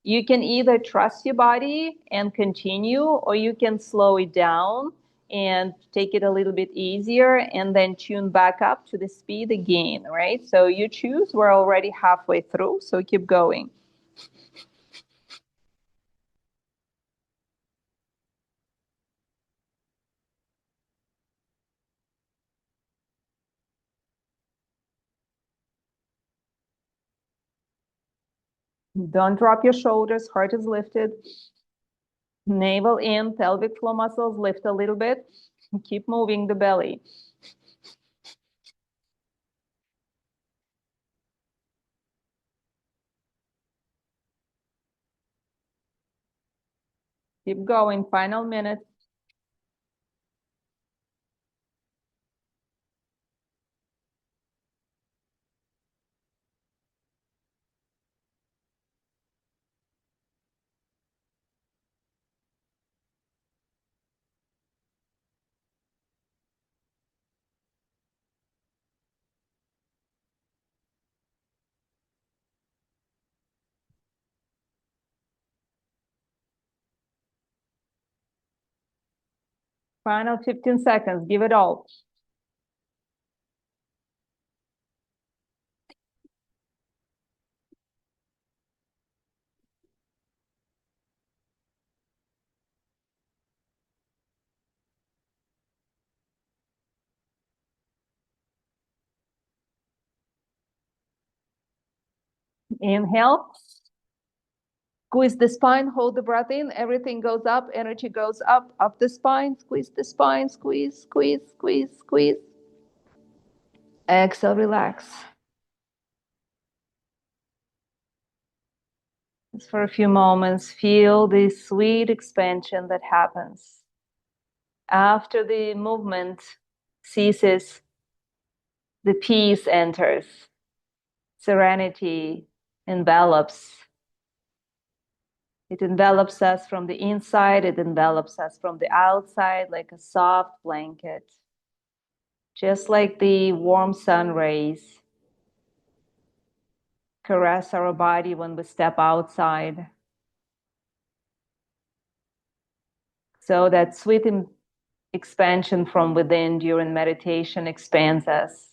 you can either trust your body and continue, or you can slow it down and take it a little bit easier and then tune back up to the speed again, right? So you choose. We're already halfway through, so keep going. Don't drop your shoulders, heart is lifted. Navel in, pelvic floor muscles lift a little bit. Keep moving the belly. Keep going, final minute. Final 15 seconds, give it all. Inhale. Squeeze the spine, hold the breath in, everything goes up, energy goes up the spine, squeeze the spine, squeeze, squeeze, squeeze, squeeze. Exhale, relax. Just for a few moments, feel the sweet expansion that happens. After the movement ceases, the peace enters, serenity envelops. It envelops us from the inside, it envelops us from the outside like a soft blanket. Just like the warm sun rays caress our body when we step outside. So that sweet expansion from within during meditation expands us.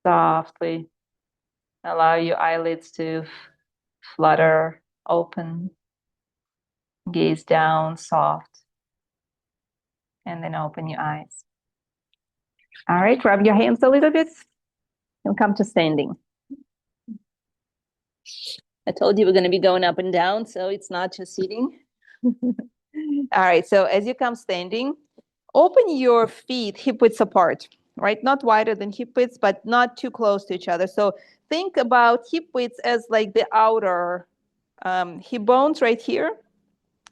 Softly allow your eyelids to flutter open, gaze down soft, and then open your eyes. All right, rub your hands a little bit and come to standing. I told you we're going to be going up and down, so it's not just sitting. All right, so as you come standing, open your feet hip widths apart, right? Not wider than hip widths, but not too close to each other. So think about hip widths as like the outer hip bones right here.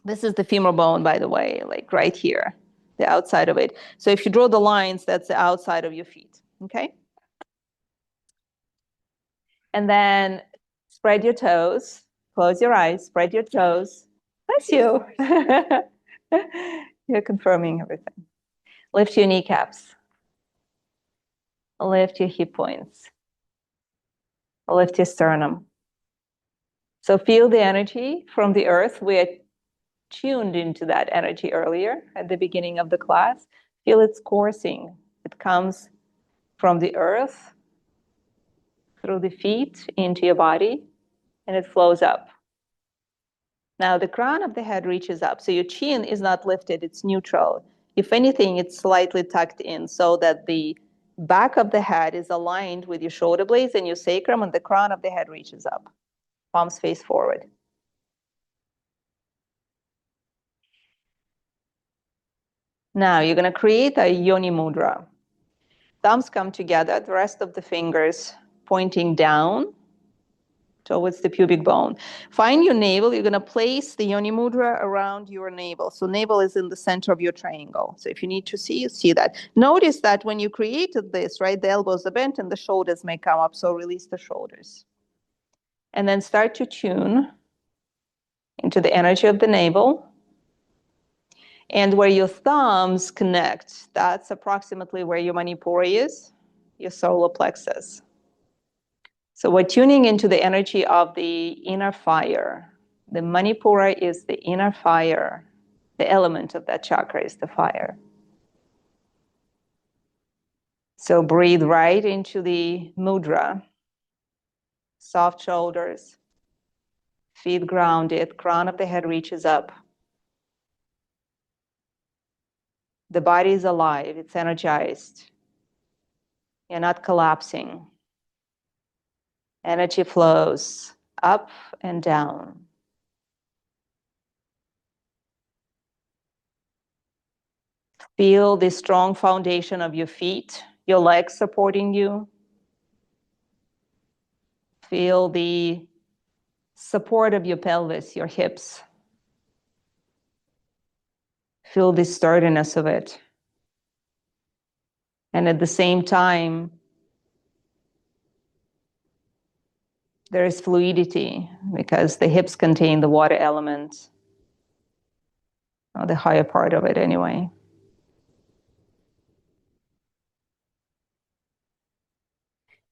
This is the femur bone, by the way, like right here, the outside of it. So if you draw the lines, that's the outside of your feet, okay? And then spread your toes, close your eyes, spread your toes. Bless you. You're confirming everything. Lift your kneecaps. Lift your hip points. Lift your sternum. So feel the energy from the earth. We are tuned into that energy earlier at the beginning of the class. Feel its coursing. It comes from the earth through the feet into your body, and it flows up. Now the crown of the head reaches up. So your chin is not lifted, it's neutral. If anything, it's slightly tucked in so that the back of the head is aligned with your shoulder blades and your sacrum, and the crown of the head reaches up. Palms face forward. Now you're going to create a yoni mudra. Thumbs come together, the rest of the fingers pointing down. towards the pubic bone. Find your navel. You're going to place the yoni mudra around your navel. So navel is in the center of your triangle. So if you need to see, you see that. Notice that when you created this, right, the elbows are bent and the shoulders may come up. So release the shoulders. And then start to tune into the energy of the navel. And where your thumbs connect, that's approximately where your manipura is, your solar plexus. So we're tuning into the energy of the inner fire. The manipura is the inner fire. The element of that chakra is the fire. So breathe right into the mudra. Soft shoulders, feet grounded, crown of the head reaches up. The body is alive, it's energized. You're not collapsing. Energy flows up and down. Feel the strong foundation of your feet, your legs supporting you. Feel the support of your pelvis, your hips. Feel the sturdiness of it. And at the same time, there is fluidity because the hips contain the water element, or the higher part of it anyway.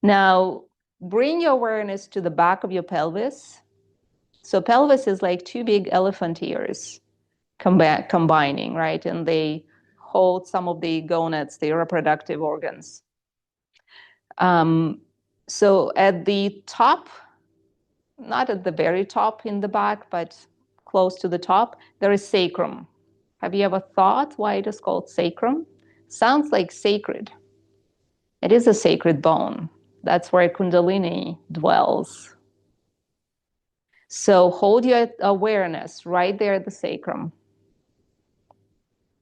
Now, bring your awareness to the back of your pelvis. So pelvis is like two big elephant ears combining, right? And they hold some of the gonads, the reproductive organs. So at the top, not at the very top in the back, but close to the top, there is sacrum. Have you ever thought why it is called sacrum? Sounds like sacred. It is a sacred bone. That's where Kundalini dwells. So hold your awareness right there at the sacrum.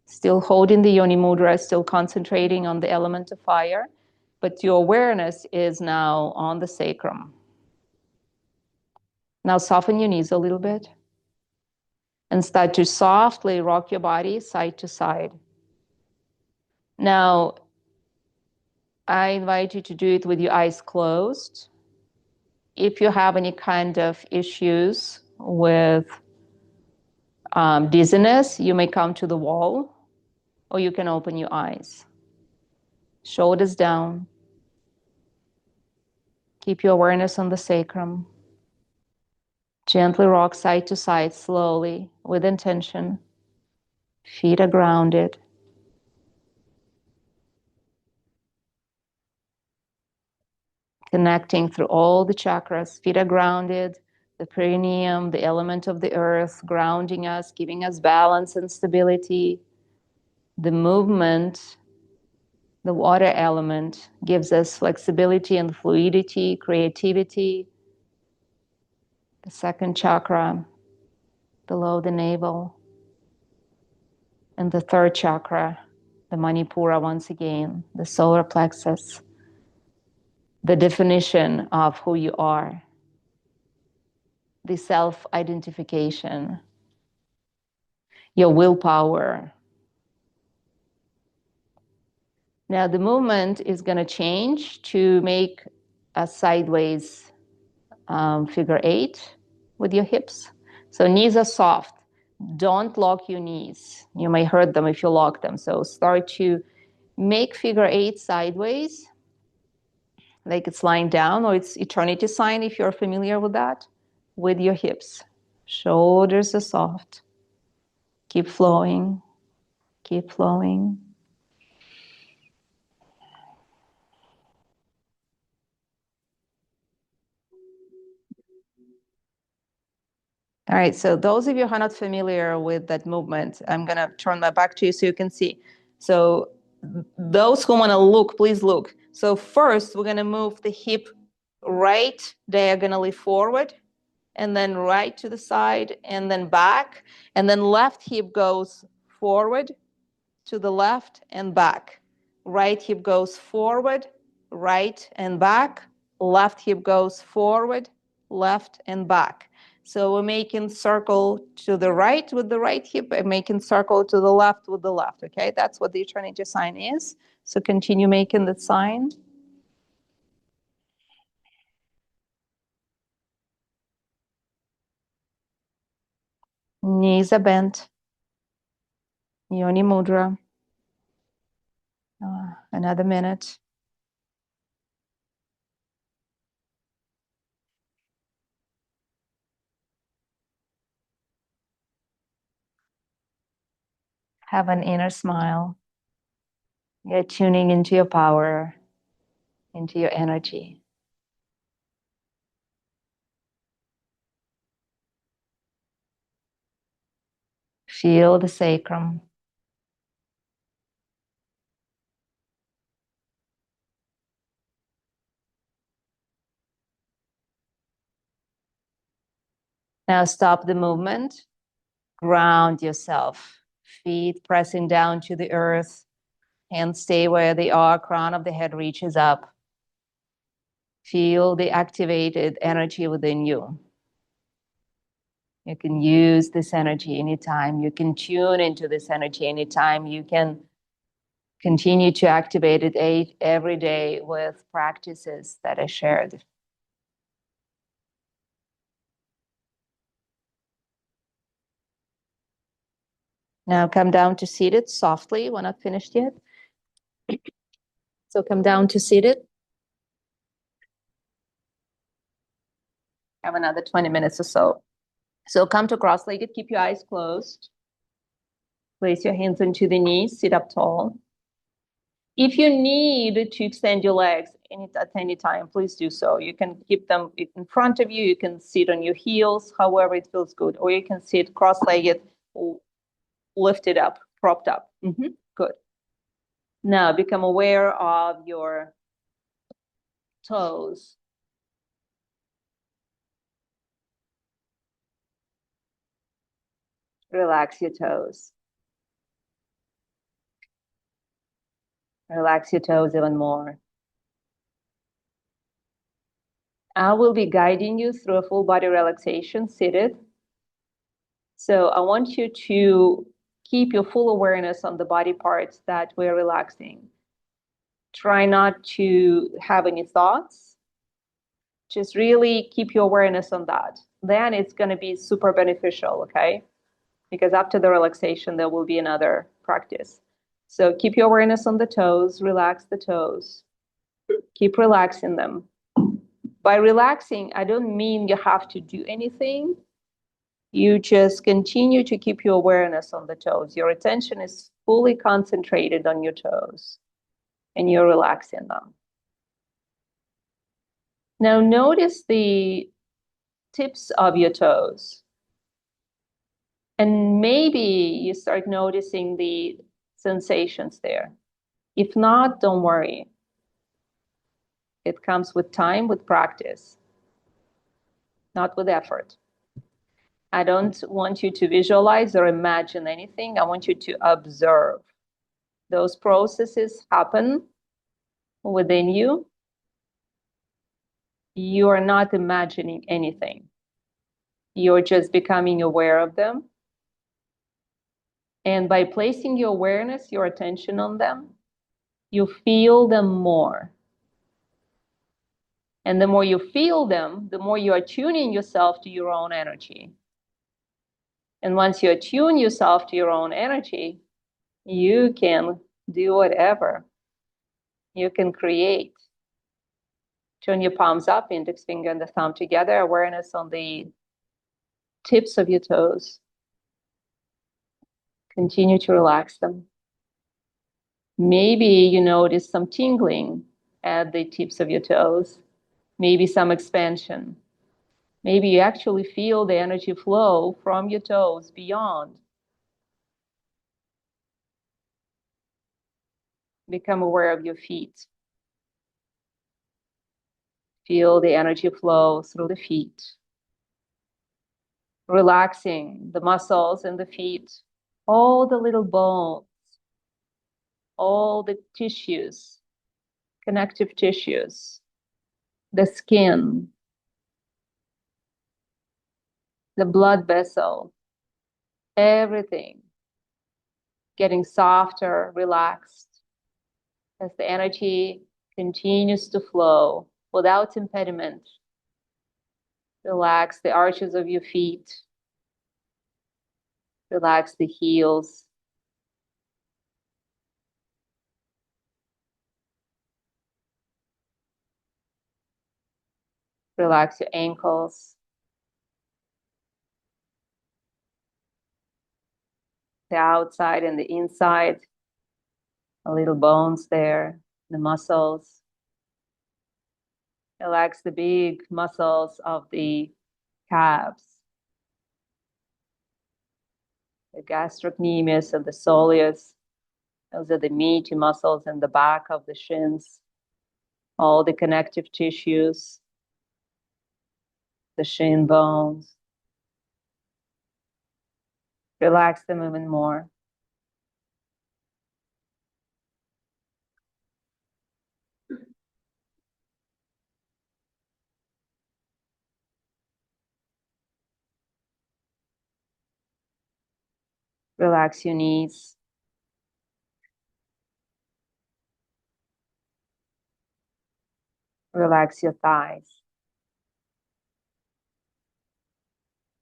Still holding the yoni mudra, still concentrating on the element of fire, but your awareness is now on the sacrum. Now soften your knees a little bit and start to softly rock your body side to side. Now, I invite you to do it with your eyes closed. If you have any kind of issues with dizziness, you may come to the wall, or you can open your eyes. Shoulders down. Keep your awareness on the sacrum. Gently rock side to side slowly with intention. Feet are grounded. Connecting through all the chakras. Feet are grounded. The perineum, the element of the earth, grounding us, giving us balance and stability. The movement, the water element, gives us flexibility and fluidity, creativity. The second chakra, below the navel. And the third chakra, the manipura, once again, the solar plexus, the definition of who you are, the self-identification, your willpower. Now the movement is going to change to make a sideways figure 8 with your hips. So knees are soft. Don't lock your knees. You may hurt them if you lock them. So start to make figure 8 sideways, like it's lying down, or it's eternity sign if you're familiar with that, with your hips. Shoulders are soft. Keep flowing. Keep flowing. All right, so those of you who are not familiar with that movement, I'm going to turn my back to you so you can see. So those who want to look, please look. So first, we're going to move the hip right diagonally forward, and then right to the side, and then back. And then left hip goes forward to the left and back. Right hip goes forward, right and back. Left hip goes forward left, and back. So we're making circle to the right with the right hip and making circle to the left with the left, okay? That's what the eternity sign is. So continue making that sign. Knees are bent. Yoni Mudra. Another minute. Have an inner smile. You're tuning into your power, into your energy. Feel the sacrum. Now stop the movement. Ground yourself. Feet pressing down to the earth. Hands stay where they are. Crown of the head reaches up. Feel the activated energy within you. You can use this energy anytime. You can tune into this energy anytime. You can continue to activate it every day with practices that are shared. Now come down to seated softly. We're not finished yet. So come down to seated. Have another 20 minutes or so. So come to cross-legged, keep your eyes closed. Place your hands into the knees, sit up tall. If you need to extend your legs at any time, please do so. You can keep them in front of you. You can sit on your heels, however it feels good. Or you can sit cross-legged, lifted up, propped up. Good. Now become aware of your toes. Relax your toes. Relax your toes even more. I will be guiding you through a full body relaxation seated. So I want you to keep your full awareness on the body parts that we're relaxing. Try not to have any thoughts. Just really keep your awareness on that. Then it's going to be super beneficial, okay? Because after the relaxation, there will be another practice. So keep your awareness on the toes, relax the toes. Keep relaxing them. By relaxing, I don't mean you have to do anything. You just continue to keep your awareness on the toes. Your attention is fully concentrated on your toes and you're relaxing them. Now notice the tips of your toes. And maybe you start noticing the sensations there. If not, don't worry. It comes with time, with practice, not with effort. I don't want you to visualize or imagine anything. I want you to observe. Those processes happen within you. You are not imagining anything. You're just becoming aware of them. And by placing your awareness, your attention on them, you feel them more. And the more you feel them, the more you are tuning yourself to your own energy. And once you attune yourself to your own energy, you can do whatever. You can create. Turn your palms up, index finger and the thumb together, awareness on the tips of your toes. Continue to relax them. Maybe you notice some tingling at the tips of your toes, maybe some expansion. Maybe you actually feel the energy flow from your toes beyond. Become aware of your feet. Feel the energy flow through the feet. Relaxing the muscles in the feet, all the little bones, all the tissues, connective tissues, the skin, the blood vessel, everything getting softer, relaxed as the energy continues to flow without impediment. Relax the arches of your feet, relax the heels, relax your ankles, the outside and the inside, the little bones there, the muscles. Relax the big muscles of the calves, the gastrocnemius and the soleus. Those are the meaty muscles in the back of the shins, all the connective tissues, the shin bones. Relax them even more. Relax your knees. Relax your thighs.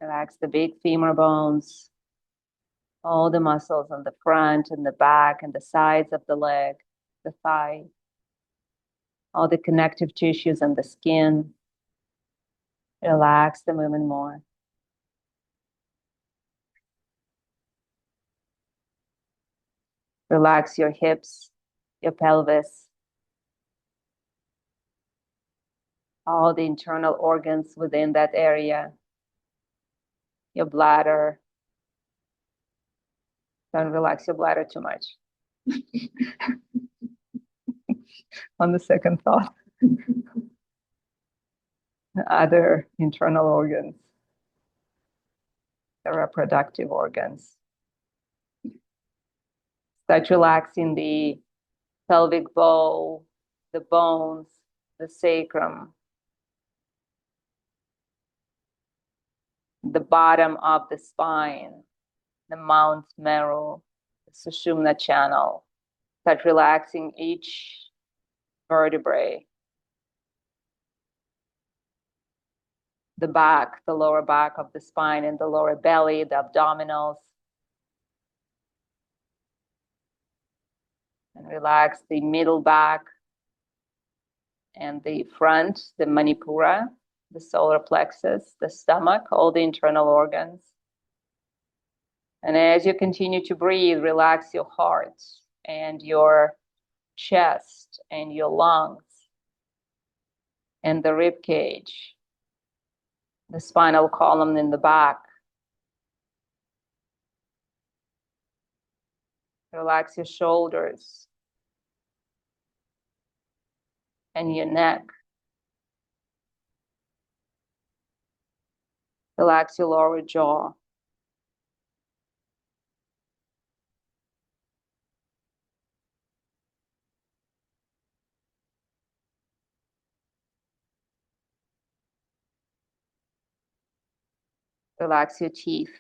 Relax the big femur bones, all the muscles on the front and the back and the sides of the leg, the thigh, all the connective tissues and the skin. Relax them even more. Relax your hips, your pelvis, all the internal organs within that area, your bladder. Don't relax your bladder too much. On the second thought, other internal organs, the reproductive organs. Start relaxing the pelvic bowl, the bones, the sacrum, the bottom of the spine, the mount marrow, the sushumna channel. Start relaxing each vertebrae, the back, the lower back of the spine and the lower belly, the abdominals. And relax the middle back and the front, the manipura, the solar plexus, the stomach, all the internal organs. And as you continue to breathe, relax your heart and your chest and your lungs and the rib cage, the spinal column in the back. Relax your shoulders and your neck. Relax your lower jaw. Relax your teeth.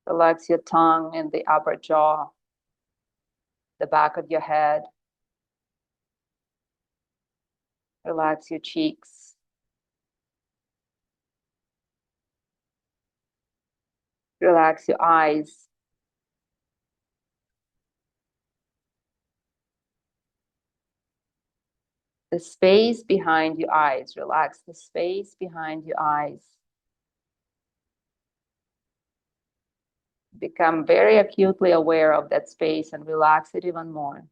Relax your tongue and the upper jaw, the back of your head. Relax your cheeks. Relax your eyes. The space behind your eyes. Relax the space behind your eyes. Become very acutely aware of that space and relax it even more.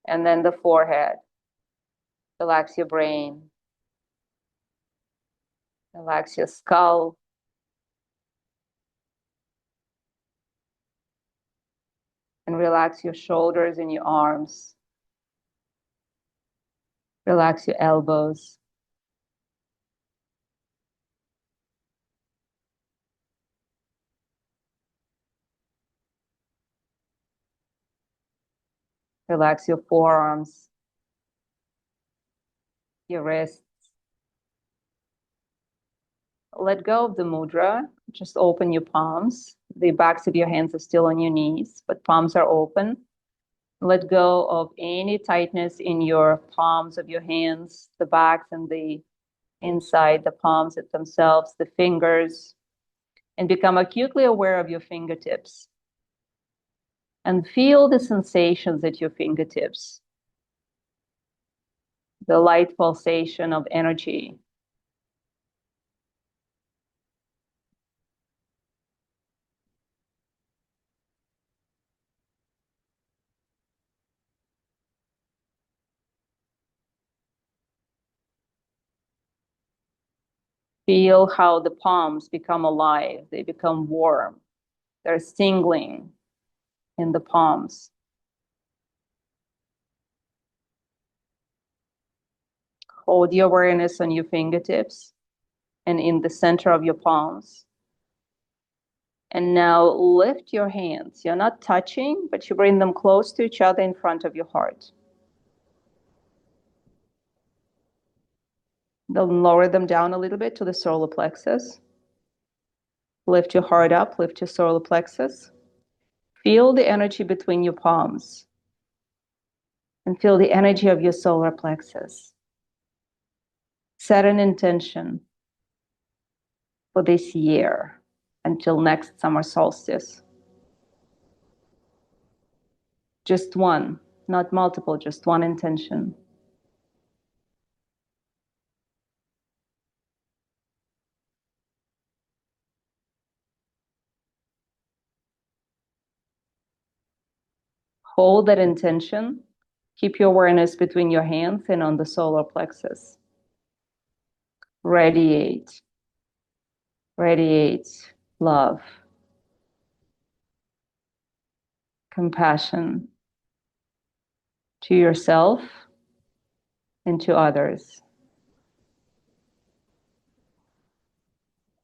And then the forehead. Relax your brain. Relax your skull. And relax your shoulders and your arms. Relax your elbows. Relax your forearms, your wrists. Let go of the mudra. Just open your palms. The backs of your hands are still on your knees, but palms are open. Let go of any tightness in your palms of your hands, the backs and the inside, the palms themselves, the fingers, and become acutely aware of your fingertips. And feel the sensations at your fingertips, the light pulsation of energy. Feel how the palms become alive, they become warm, they're tingling in the palms. Hold your awareness on your fingertips and in the center of your palms. And now lift your hands. You're not touching, but you bring them close to each other in front of your heart. Then lower them down a little bit to the solar plexus. Lift your heart up, lift your solar plexus. Feel the energy between your palms and feel the energy of your solar plexus. Set an intention for this year until next summer solstice. Just one, not multiple, just one intention. Hold that intention. Keep your awareness between your hands and on the solar plexus. Radiate. Radiate love, compassion to yourself and to others.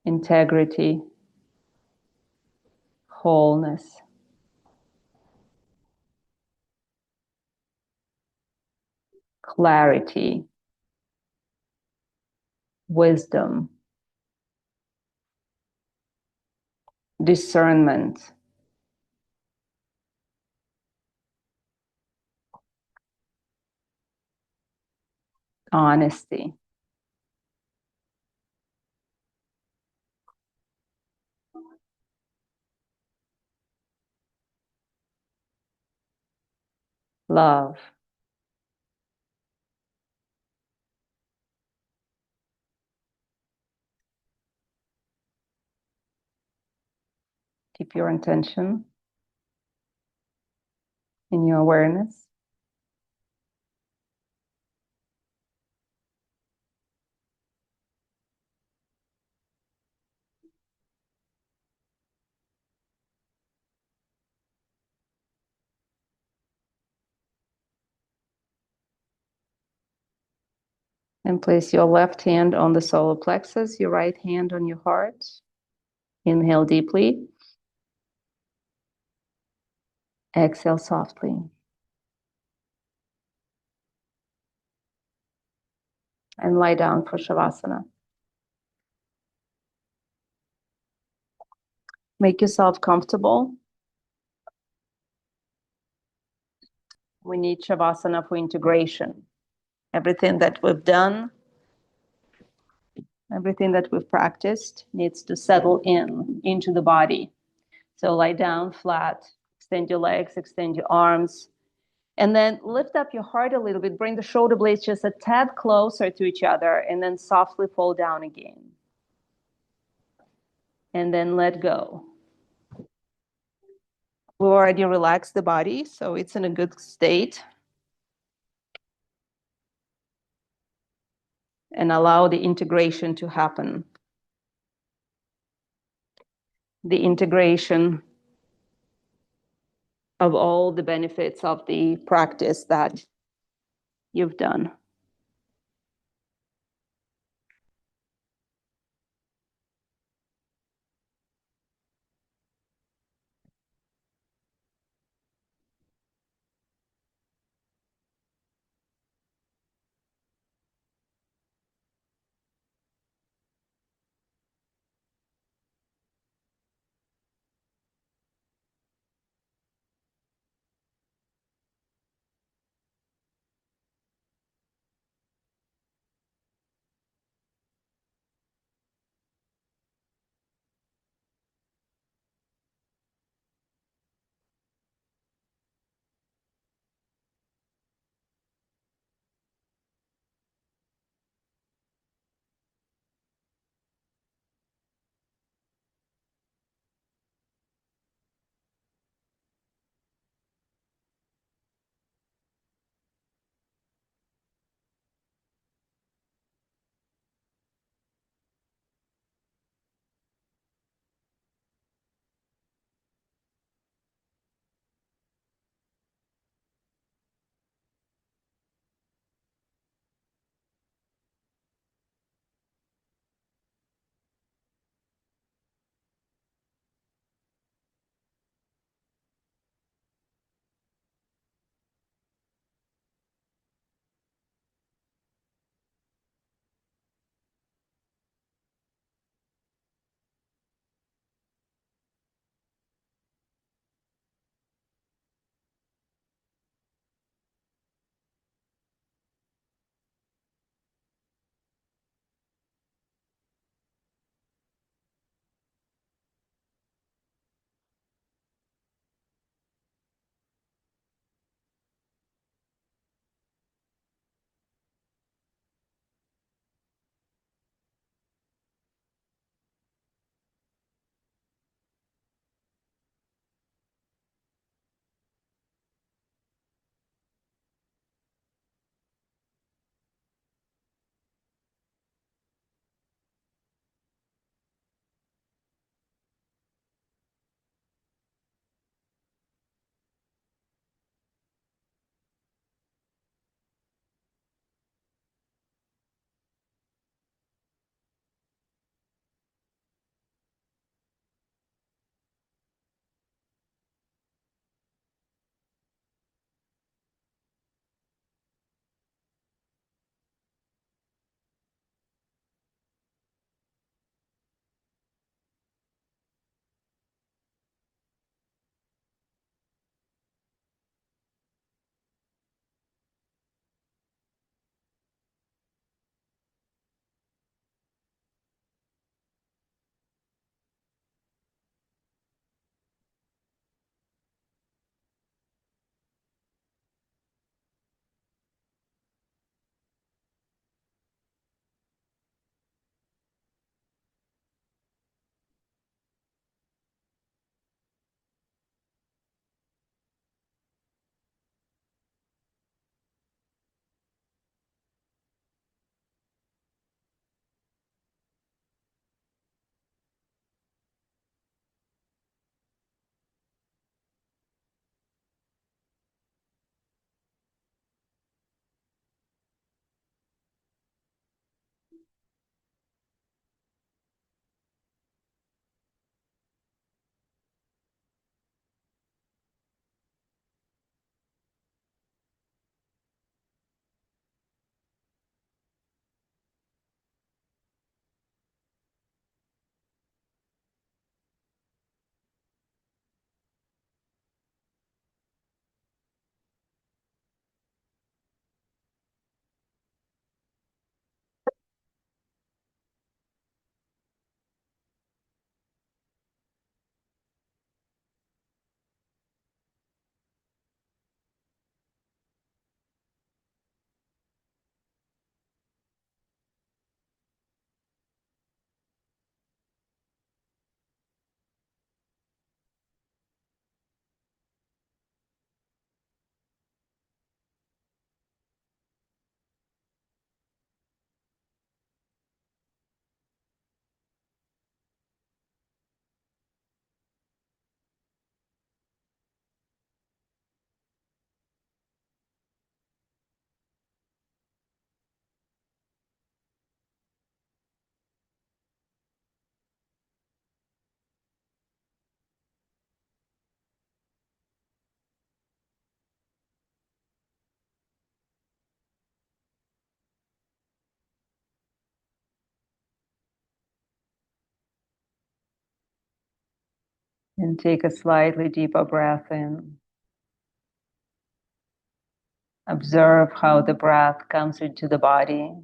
Integrity, wholeness. Clarity, wisdom, discernment, honesty, love. Keep your intention in your awareness. And place your left hand on the solar plexus, your right hand on your heart. Inhale deeply. Exhale softly. And lie down for Shavasana. Make yourself comfortable. We need Shavasana for integration. Everything that we've done, everything that we've practiced needs to settle into the body. So lie down flat, extend your legs, extend your arms, and then lift up your heart a little bit. Bring the shoulder blades just a tad closer to each other, and then softly fall down again. And then let go. We already relaxed the body, so it's in a good state. And allow the integration to happen. The integration of all the benefits of the practice that you've done. And take a slightly deeper breath in. Observe how the breath comes into the body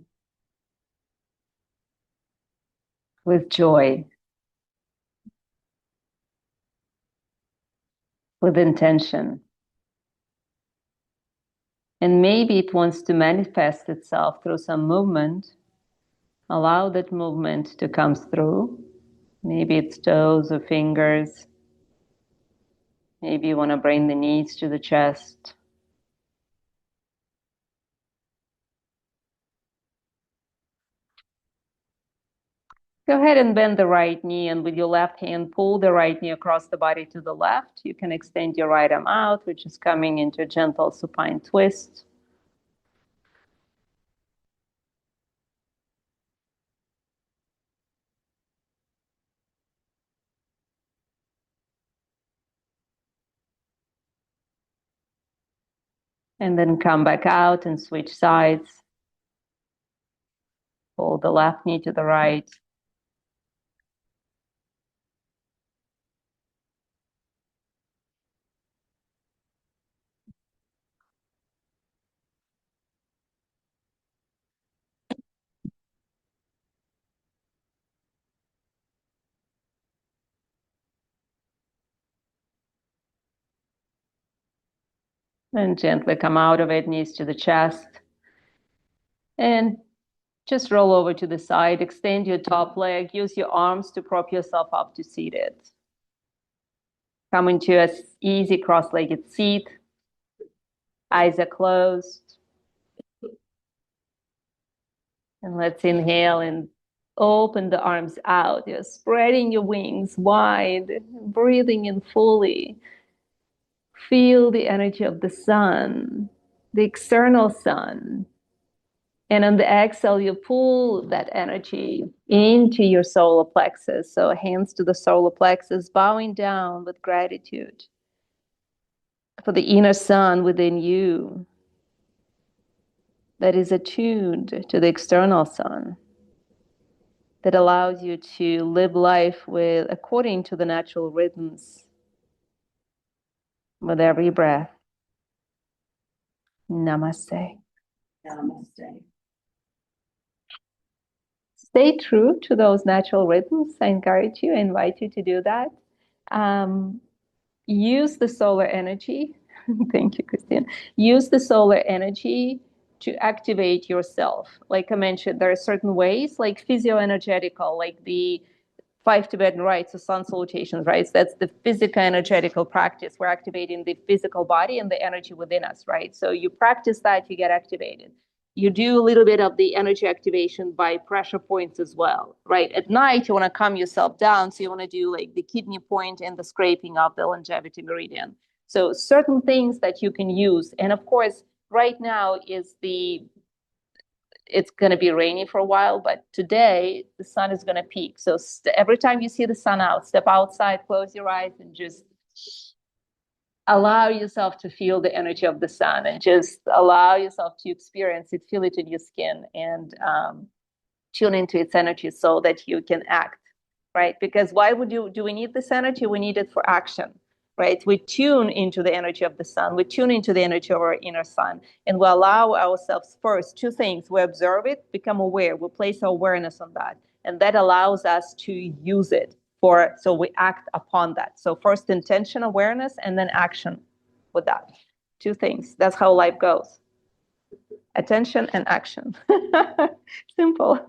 with joy, with intention. And maybe it wants to manifest itself through some movement. Allow that movement to come through. Maybe it's toes or fingers. Maybe you want to bring the knees to the chest. Go ahead and bend the right knee, and with your left hand, pull the right knee across the body to the left. You can extend your right arm out, which is coming into a gentle supine twist. And then come back out and switch sides. Pull the left knee to the right. And gently come out of it, knees to the chest. And just roll over to the side, extend your top leg, use your arms to prop yourself up to seated. Come into an easy cross-legged seat. Eyes are closed. And let's inhale and open the arms out. You're spreading your wings wide, breathing in fully. Feel the energy of the sun, the external sun. And on the exhale, you pull that energy into your solar plexus. So hands to the solar plexus, bowing down with gratitude for the inner sun within you that is attuned to the external sun, that allows you to live life with according to the natural rhythms with every breath. Namaste. Namaste. Stay true to those natural rhythms. I encourage you, I invite you to do that. Use the solar energy. Thank you, Christine. Use the solar energy to activate yourself. Like I mentioned, there are certain ways, like physioenergetical, like the 5 Tibetan rites or sun salutations, right? That's the physical energetical practice. We're activating the physical body and the energy within us, right? So you practice that, you get activated. You do a little bit of the energy activation by pressure points as well, right? At night, you want to calm yourself down. So you want to do like the kidney point and the scraping of the longevity meridian. So certain things that you can use. And of course, right now is it's going to be rainy for a while, but today the sun is going to peak. So every time you see the sun out, step outside, close your eyes, and just allow yourself to feel the energy of the sun, and just allow yourself to experience it, feel it in your skin, and tune into its energy so that you can act, right? Because why do we need this energy? We need it for action, right? We tune into the energy of the sun. We tune into the energy of our inner sun, and we allow ourselves first two things. We observe it, become aware. We place our awareness on that, and that allows us to use it so we act upon that. So first intention, awareness, and then action with that. Two things. That's how life goes. Attention and action. Simple.